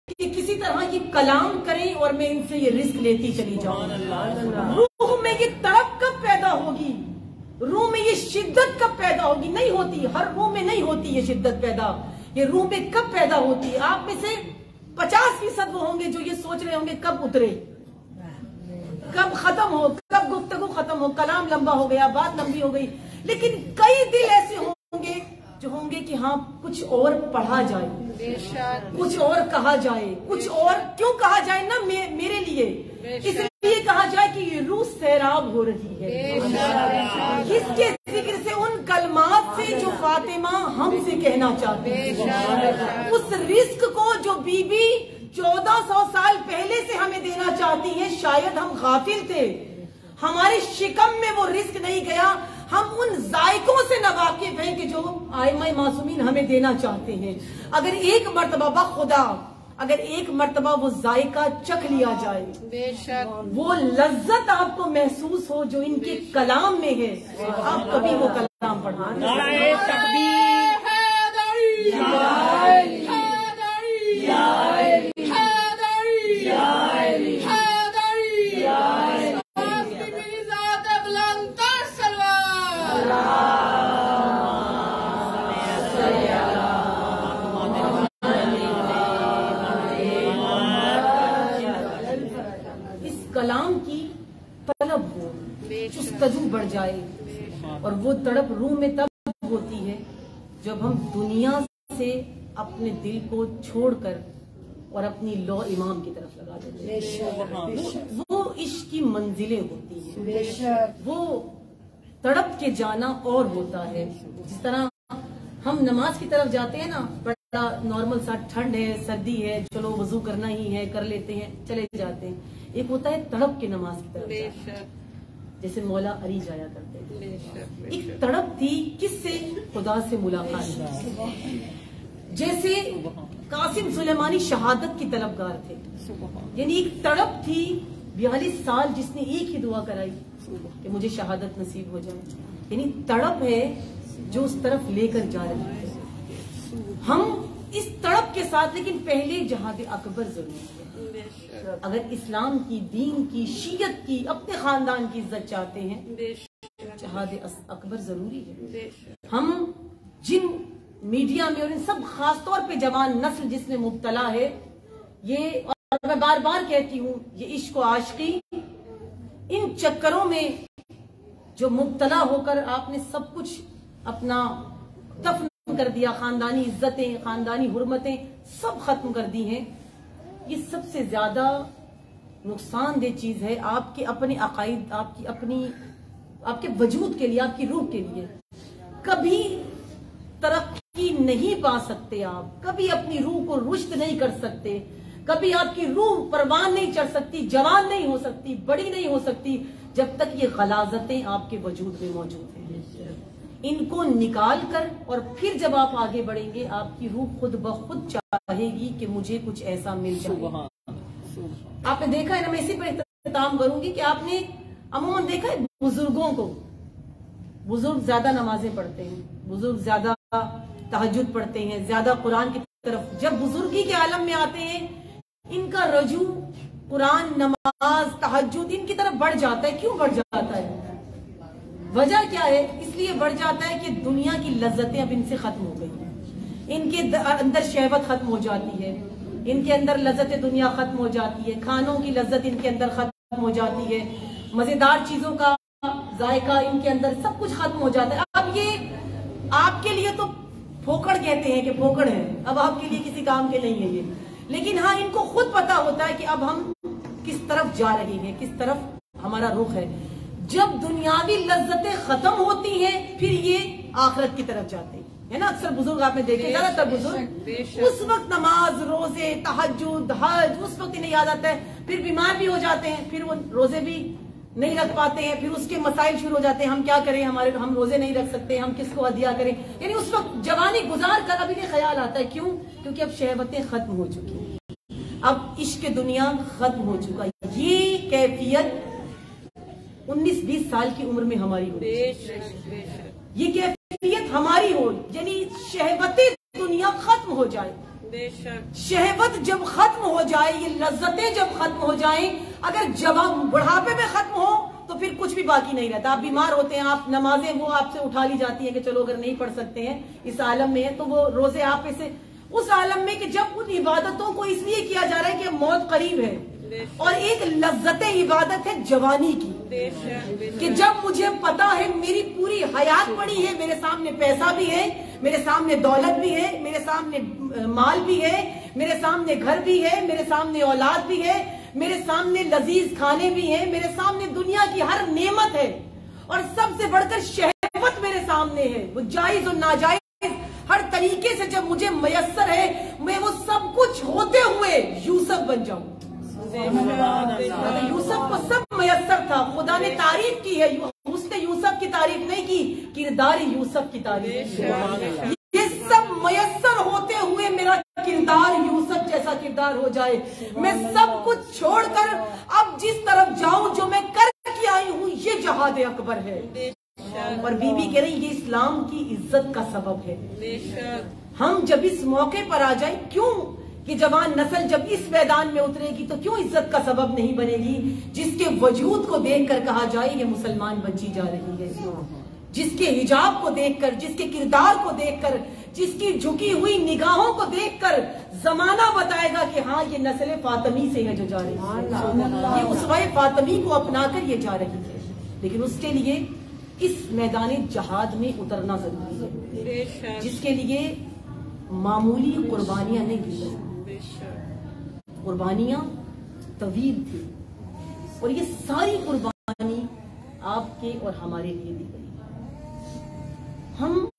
कि किसी तरह की कलाम करें और मैं इनसे ये रिस्क लेती चली जाऊं। रूह में ये तड़प कब पैदा होगी? रूह में ये शिद्दत कब पैदा होगी? नहीं होती, हर रूह में नहीं होती ये शिद्दत पैदा। ये रूह में कब पैदा होती है? आप में से 50% वो होंगे जो ये सोच रहे होंगे कब उतरे, कब खत्म हो, कब गुफ्तगू खत्म हो, कलाम लंबा हो गया, बात लंबी हो गई। लेकिन कई दिल ऐसे होंगे जो होंगे कि हाँ कुछ और पढ़ा जाए, कुछ और कहा जाए, कुछ और क्यों कहा जाए ना मेरे लिए, इसलिए कहा जाए कि ये रूह सैराब हो रही है इसके जिक्र से, उन कलमात से जो फातिमा हमसे कहना चाहती है, उस रिस्क को जो बीबी 1400 साल पहले से हमें देना चाहती है। शायद हम गाफिल थे, हमारे शिकम में वो रिस्क नहीं गया, हम उन जायकों से नावाकिफ हैं कि जो आइमा मासूमीन हमें देना चाहते हैं। अगर एक मर्तबा खुदा, अगर एक मर्तबा वो जायका चख लिया जाए, वो लज्जत आपको महसूस हो जो इनके कलाम में है, आप कभी वो कलाम पढ़ना। कलाम की तलब हो, जुस्तजू बढ़ जाए, और वो तड़प रूह में तब होती है जब हम दुनिया से अपने दिल को छोड़कर और अपनी लौ इमाम की तरफ लगा देते हैं। वो इश्क की मंजिलें होती हैं, वो तड़प के जाना और होता है। जिस तरह हम नमाज की तरफ जाते हैं ना, बड़ा नॉर्मल सा, ठंड है, सर्दी है, चलो वजू करना ही है, कर लेते हैं, चले जाते हैं। एक होता है तड़प के नमाज की तरफ, जैसे मौला अली जाया करते थे। एक तड़प थी किससे? खुदा से मुलाकात। जैसे कासिम सुलेमानी शहादत की तलबगार थे, यानी एक तड़प थी 42 साल जिसने एक ही दुआ कराई कि मुझे शहादत नसीब हो जाए। यानी तड़प है जो उस तरफ लेकर जा रही है। हम इस तड़प के साथ, लेकिन पहले जहाद अकबर जरूरी है। अगर इस्लाम की, दीन की, शीयत की, अपने खानदान की इज्जत चाहते हैं, जहाद अकबर जरूरी है। हम जिन मीडिया में और इन सब खासतौर पे जवान नस्ल जिसमें मुब्तला है, ये, और मैं बार बार कहती हूँ, ये इश्क और आशिकी, इन चक्करों में जो मुब्तला होकर आपने सब कुछ अपना दफन कर दिया, खानदानी इज्जतें, खानदानी हुर्मतें सब खत्म कर दी हैं। ये सबसे ज्यादा नुकसानदेह चीज है आपके अपने अकाइद, आपके वजूद के लिए, आपकी रूह के लिए। कभी तरक्की नहीं पा सकते आप, कभी अपनी रूह को रुश्द नहीं कर सकते, कभी आपकी रूह परवान नहीं चढ़ सकती, जवान नहीं हो सकती, बड़ी नहीं हो सकती, जब तक ये गलाजतें आपके वजूद में मौजूद हैं। इनको निकाल कर और फिर जब आप आगे बढ़ेंगे, आपकी रूह खुद ब खुद चाहेगी कि मुझे कुछ ऐसा मिल जाए। आपने देखा है ना, मैं इसी पर इख्तिताम करूंगी कि आपने अमूमन देखा है बुजुर्गों को, बुजुर्ग ज्यादा नमाजें पढ़ते हैं, बुजुर्ग ज्यादा तहज्जुद पढ़ते हैं, ज्यादा कुरान की तरफ जब बुजुर्गी के आलम में आते हैं, इनका रजू कुरान, नमाज, तहज्जुद इनकी तरफ बढ़ जाता है। क्यों बढ़ जाता है? वजह क्या है? इसलिए बढ़ जाता है कि दुनिया की लज्जतें अब इनसे खत्म हो गई, इनके अंदर शहवत खत्म हो जाती है, इनके अंदर लज्जत दुनिया खत्म हो जाती है, खानों की लज्जत इनके अंदर खत्म हो जाती है, मजेदार चीजों का जायका इनके अंदर सब कुछ खत्म हो जाता है। अब ये आपके लिए तो फोकड़ कहते हैं कि फोकड़ है, अब आपके लिए किसी काम के नहीं है ये, लेकिन हाँ इनको खुद पता होता है कि अब हम किस तरफ जा रहे हैं, किस तरफ हमारा रुख है। जब दुनियावी लज्जतें खत्म होती हैं, फिर ये आखिरत की तरफ जाते हैं, है ना। अक्सर बुजुर्ग आपने देखे, ज्यादातर बुजुर्ग उस वक्त नमाज, रोजे, तहज्जुद, हज उस वक्त इन्हें याद आता है, फिर बीमार भी हो जाते हैं, फिर वो रोजे भी नहीं रख पाते हैं, फिर उसके मसाइल शुरू हो जाते हैं, हम क्या करें, हम रोजे नहीं रख सकते, हम किसको हदिया करें। यानी उस वक्त जवानी गुजार कर अब इन्हें ख्याल आता है। क्यों? क्योंकि अब शहवतें खत्म हो चुकी हैं, अब इश्क दुनिया खत्म हो चुका है। ये कैफियत 19-20 साल की उम्र में हमारी हो, ये कैफियत हमारी हो, यानी शहवतें दुनिया खत्म हो जाए। शहवत जब खत्म हो जाए, ये लज्जतें जब खत्म हो जाएं, अगर जवान बुढ़ापे में खत्म हो तो फिर कुछ भी बाकी नहीं रहता। आप बीमार होते हैं, आप नमाजें वो आपसे उठा ली जाती है कि चलो अगर नहीं पढ़ सकते हैं, इस आलम में है, तो वो रोजे आप से उस आलम में कि जब उन इबादतों को इसलिए किया जा रहा है कि मौत करीब है, और एक लज्जत इबादत है जवानी की, कि जब मुझे पता है मेरी पूरी हयात पड़ी है, मेरे सामने पैसा भी है, मेरे सामने दौलत भी है, मेरे सामने माल भी है, मेरे सामने घर भी है, मेरे सामने औलाद भी है, मेरे सामने लजीज खाने भी हैं, मेरे सामने दुनिया की हर नेमत है, और सबसे बढ़कर शहवत मेरे सामने है, वो जायज और नाजायज हर तरीके से जब मुझे मयस्सर है, मैं वो सब कुछ होते हुए यूसुफ बन जाऊं। यूसुफ को सब मयस्सर था, खुदा ने तारीफ की है, उसने यूसुफ की तारीफ नहीं की, किरदार यूसुफ की तारीफ। ये सब मयस्सर होते हुए मेरा किरदार यूसुफ जैसा किरदार हो जाए, मैं सब कुछ छोड़कर अब जिस तरफ जाऊं जो मैं करके आई हूं, ये जहाद अकबर है। और बीबी कह रही ये इस्लाम की इज्जत का सबब है। हम जब इस मौके पर आ जाए, क्यों कि जवान नस्ल जब इस मैदान में उतरेगी तो क्यों इज्जत का सबब नहीं बनेगी, जिसके वजूद को देखकर कहा जाए ये मुसलमान बच्ची जा रही है, जिसके हिजाब को देखकर, जिसके किरदार को देखकर, जिसकी झुकी हुई निगाहों को देखकर जमाना बताएगा कि हाँ ये नस्ल फातिमी से है जो जा रही है, ये उसवाए फातिमी को अपनाकर ये जा रही है। लेकिन उसके लिए इस मैदान जहाद में उतरना जरूरी है, जिसके लिए मामूली कुर्बानियां नहीं दी गई, कुर्बानियां तवील थी, और ये सारी कुर्बानी आपके और हमारे लिए दी गई। हम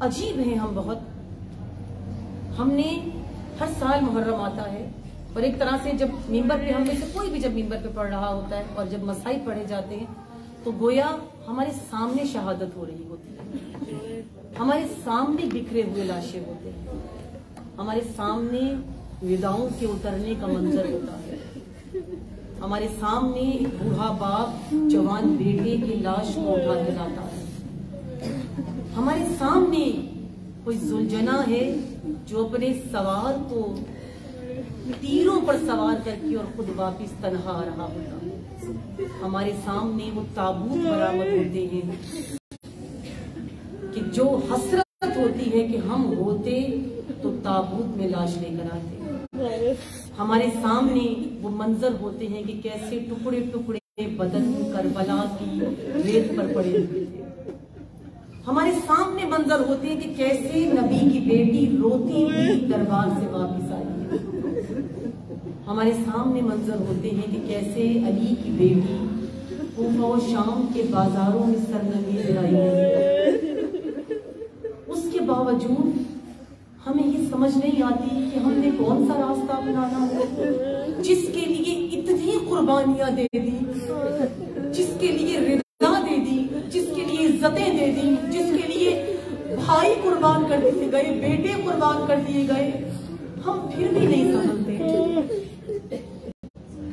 अजीब हैं, हम बहुत, हमने हर साल मुहर्रम आता है, और एक तरह से जब मिंबर पे, हम में से कोई भी जब मिंबर पे पढ़ रहा होता है और जब मसाइब पढ़े जाते हैं, तो गोया हमारे सामने शहादत हो रही होती है, हमारे सामने बिखरे हुए लाशें होते हैं, हमारे सामने विदाओं के उतरने का मंजर होता है, हमारे सामने एक बूढ़ा बाप जवान बेटे की लाश को उठा के लाता है, हमारे सामने कोई जुलझना है जो अपने सवार को तीरों पर सवार करके और खुद वापिस तन्हा आ रहा होता है, हमारे सामने वो ताबूत बरामद होते हैं कि जो हसरत होती है कि हम होते तो ताबूत में लाश लेकर आते, हमारे सामने वो मंजर होते हैं कि कैसे टुकड़े टुकड़े बदन करबला की रेत पर पड़े हुए थे, हमारे सामने मंजर होते हैं कि कैसे नबी की बेटी रोती हुई दरबार से वापस आई है। हमारे सामने मंजर होते हैं कि कैसे अली की बेटी कूफा और शाम के बाजारों में सरनमीज़ आई है। उसके बावजूद हमें ये समझ नहीं आती कि हमने कौन सा रास्ता अपनाना है, जिसके लिए इतनी कुर्बानियां दे दी, जिसके लिए रिदा दे दी, जिसके लिए इज्जतें दे दी, जिसके लिए भाई कुर्बान कर दिए गए, बेटे कुर्बान कर दिए गए, हम फिर भी नहीं समझते।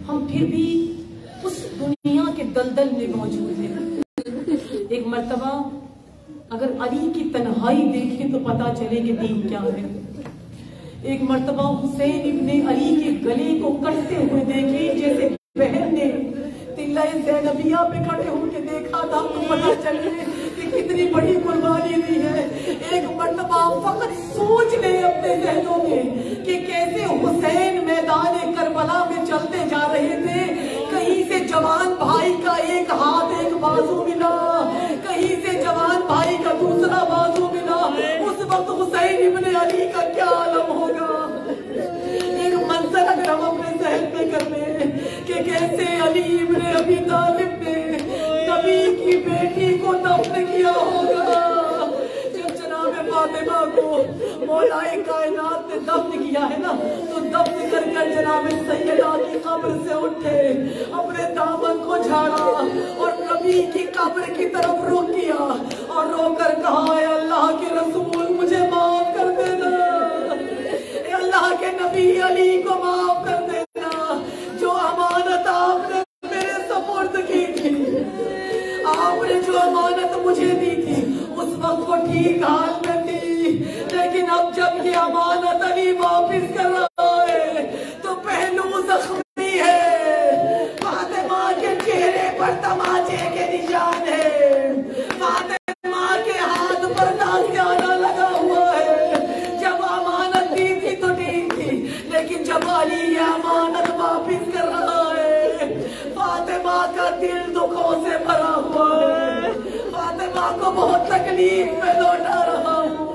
हम फिर भी उस दुनिया के दलदल में मौजूद हैं। एक मर्तबा अगर अली की तन्हाई देखें तो पता चले कि दीन क्या है। एक मर्तबा हुसैन इब्ने अली के गले को कटते हुए देखे, जैसे बहन ने तिल्ला-ए ज़ैनबिया पे खड़े होकर देखा था तो पता चले कि कितनी बड़ी कुर्बानी दी है। एक मर्तबा फकत सोच ले अपने ज़हनों में कि कैसे हुसैन मैदान करबला में चलते जा रहे थे, कहीं से जवान भाई का एक हाथ एक बाजू मिला, कहीं से जवान भाई का दूसरा बाजू मिला। उस वक्त हुसैन इब्ने अली का क्या आलम होगा। एक मंजर अगर हम अपने ज़हन में कर लें कि कैसे अली इब्ने अबी तालिब ने नबी की बेटी को दफन किया होगा। जब जनाब फातिमा को मौलाए कायनात ने दफन किया है ना, तो दफन कर कर जनाब सैयदा की कब्र से उठे, अपने दामन को झाड़ा और नबी की कब्र की तरफ रुख किया और रोकर कहा, अल्लाह के रसूल मुझे माफ कर देना, अल्लाह के नबी अली को माफ कर देना, जो अमानत आपने मेरे सपुर्द की थी, आपने जो अमानत मुझे दी थी उस वक्त वो ठीक हाल में थी, लेकिन अब जब ये अमानत अली वापिस कर रहा है तो पहलू जख्मी है, फातिमा के चेहरे पर तमाचे के निशान है, फातिमा के हाथ पर ताज़ियाना लगा हुआ है। जब अमानत दी थी तो ठीक थी, लेकिन जब अली ये अमानत वापिस कर रहा है, फातिमा का दिल दुखों से भरा हुआ है, फातिमा को बहुत तकलीफ में लौटा रहा हूँ।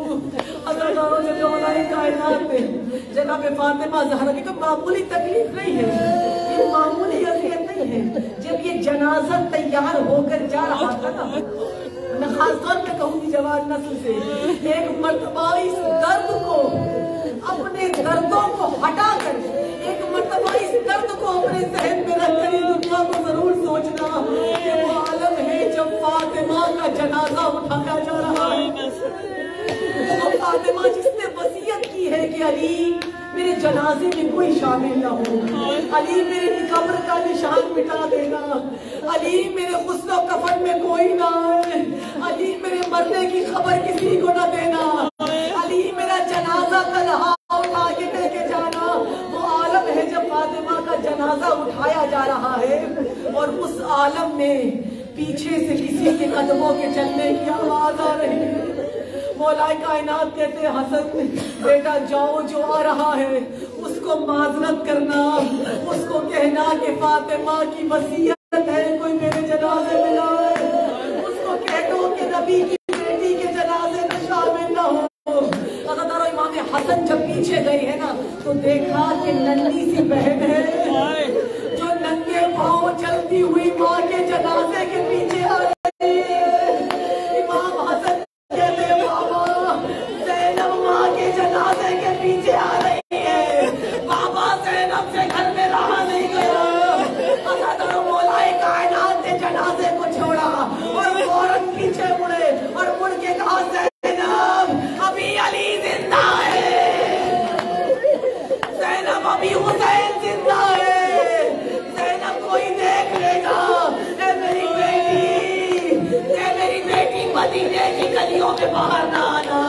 जनाब फातिमा ज़हरा की तो मामूली तकलीफ नहीं है, ये मामूली अज़ियत नहीं है। जब ये जनाजा तैयार होकर जा रहा था ना, मैं खासतौर पे कहूंगी जवान नस्ल से, एक मर्तबा इस दर्द को, अपने दर्दों को हटाकर, एक मर्तबा इस दर्द को अपने ज़हन में रखकर इस दुनिया को जरूर सोचना कि वो आलम है जब फातिमा का जनाजा उठाया जा रहा है। वो फातिमा जिसने वसीयत की है कि अली मेरे जनाजे में कोई शामिल न हो, अली मेरे कब्र का निशान मिटा देना, अली मेरे गुस्ल कफन में कोई ना आए, अली मेरे मरने की खबर किसी को न देना, अली मेरा जनाजा तन्हा उठा के लेके जाना। वो आलम है जब फातिमा का जनाजा उठाया जा रहा है और उस आलम में पीछे से किसी के कदमों के चलने की आवाज आ रही है। मौलाए कायनात कहते हसन बेटा जाओ, जो आ रहा है उसको माजरत करना, उसको कहना कि फातिमा की वसीयत है कोई मेरे जनाजे में ना आए, उसको कह दो कि नबी की बेटी के जनाजे में शामिल ना हो। अगर इमाम हसन जब पीछे गए हैं ना, तो देखा कि नन्ही सी बहन है जो नंगे पांव चलती हुई माँ के जनाजे के पीछे आ रही है। इमाम हसन जनाजे के पीछे आ रही है, बाबा ज़ैनब से घर में रहा नहीं गया। मौलाए कायनात ने जनाजे को छोड़ा और फौरन पीछे मुड़े और मुड़ के कहा, ज़ैनब अभी अली जिंदा है, ज़ैनब अभी हुसैन जिंदा है, ज़ैनब कोई देख लेगा, मेरी बेटी मदीने की गलियों में बाहर ना आना।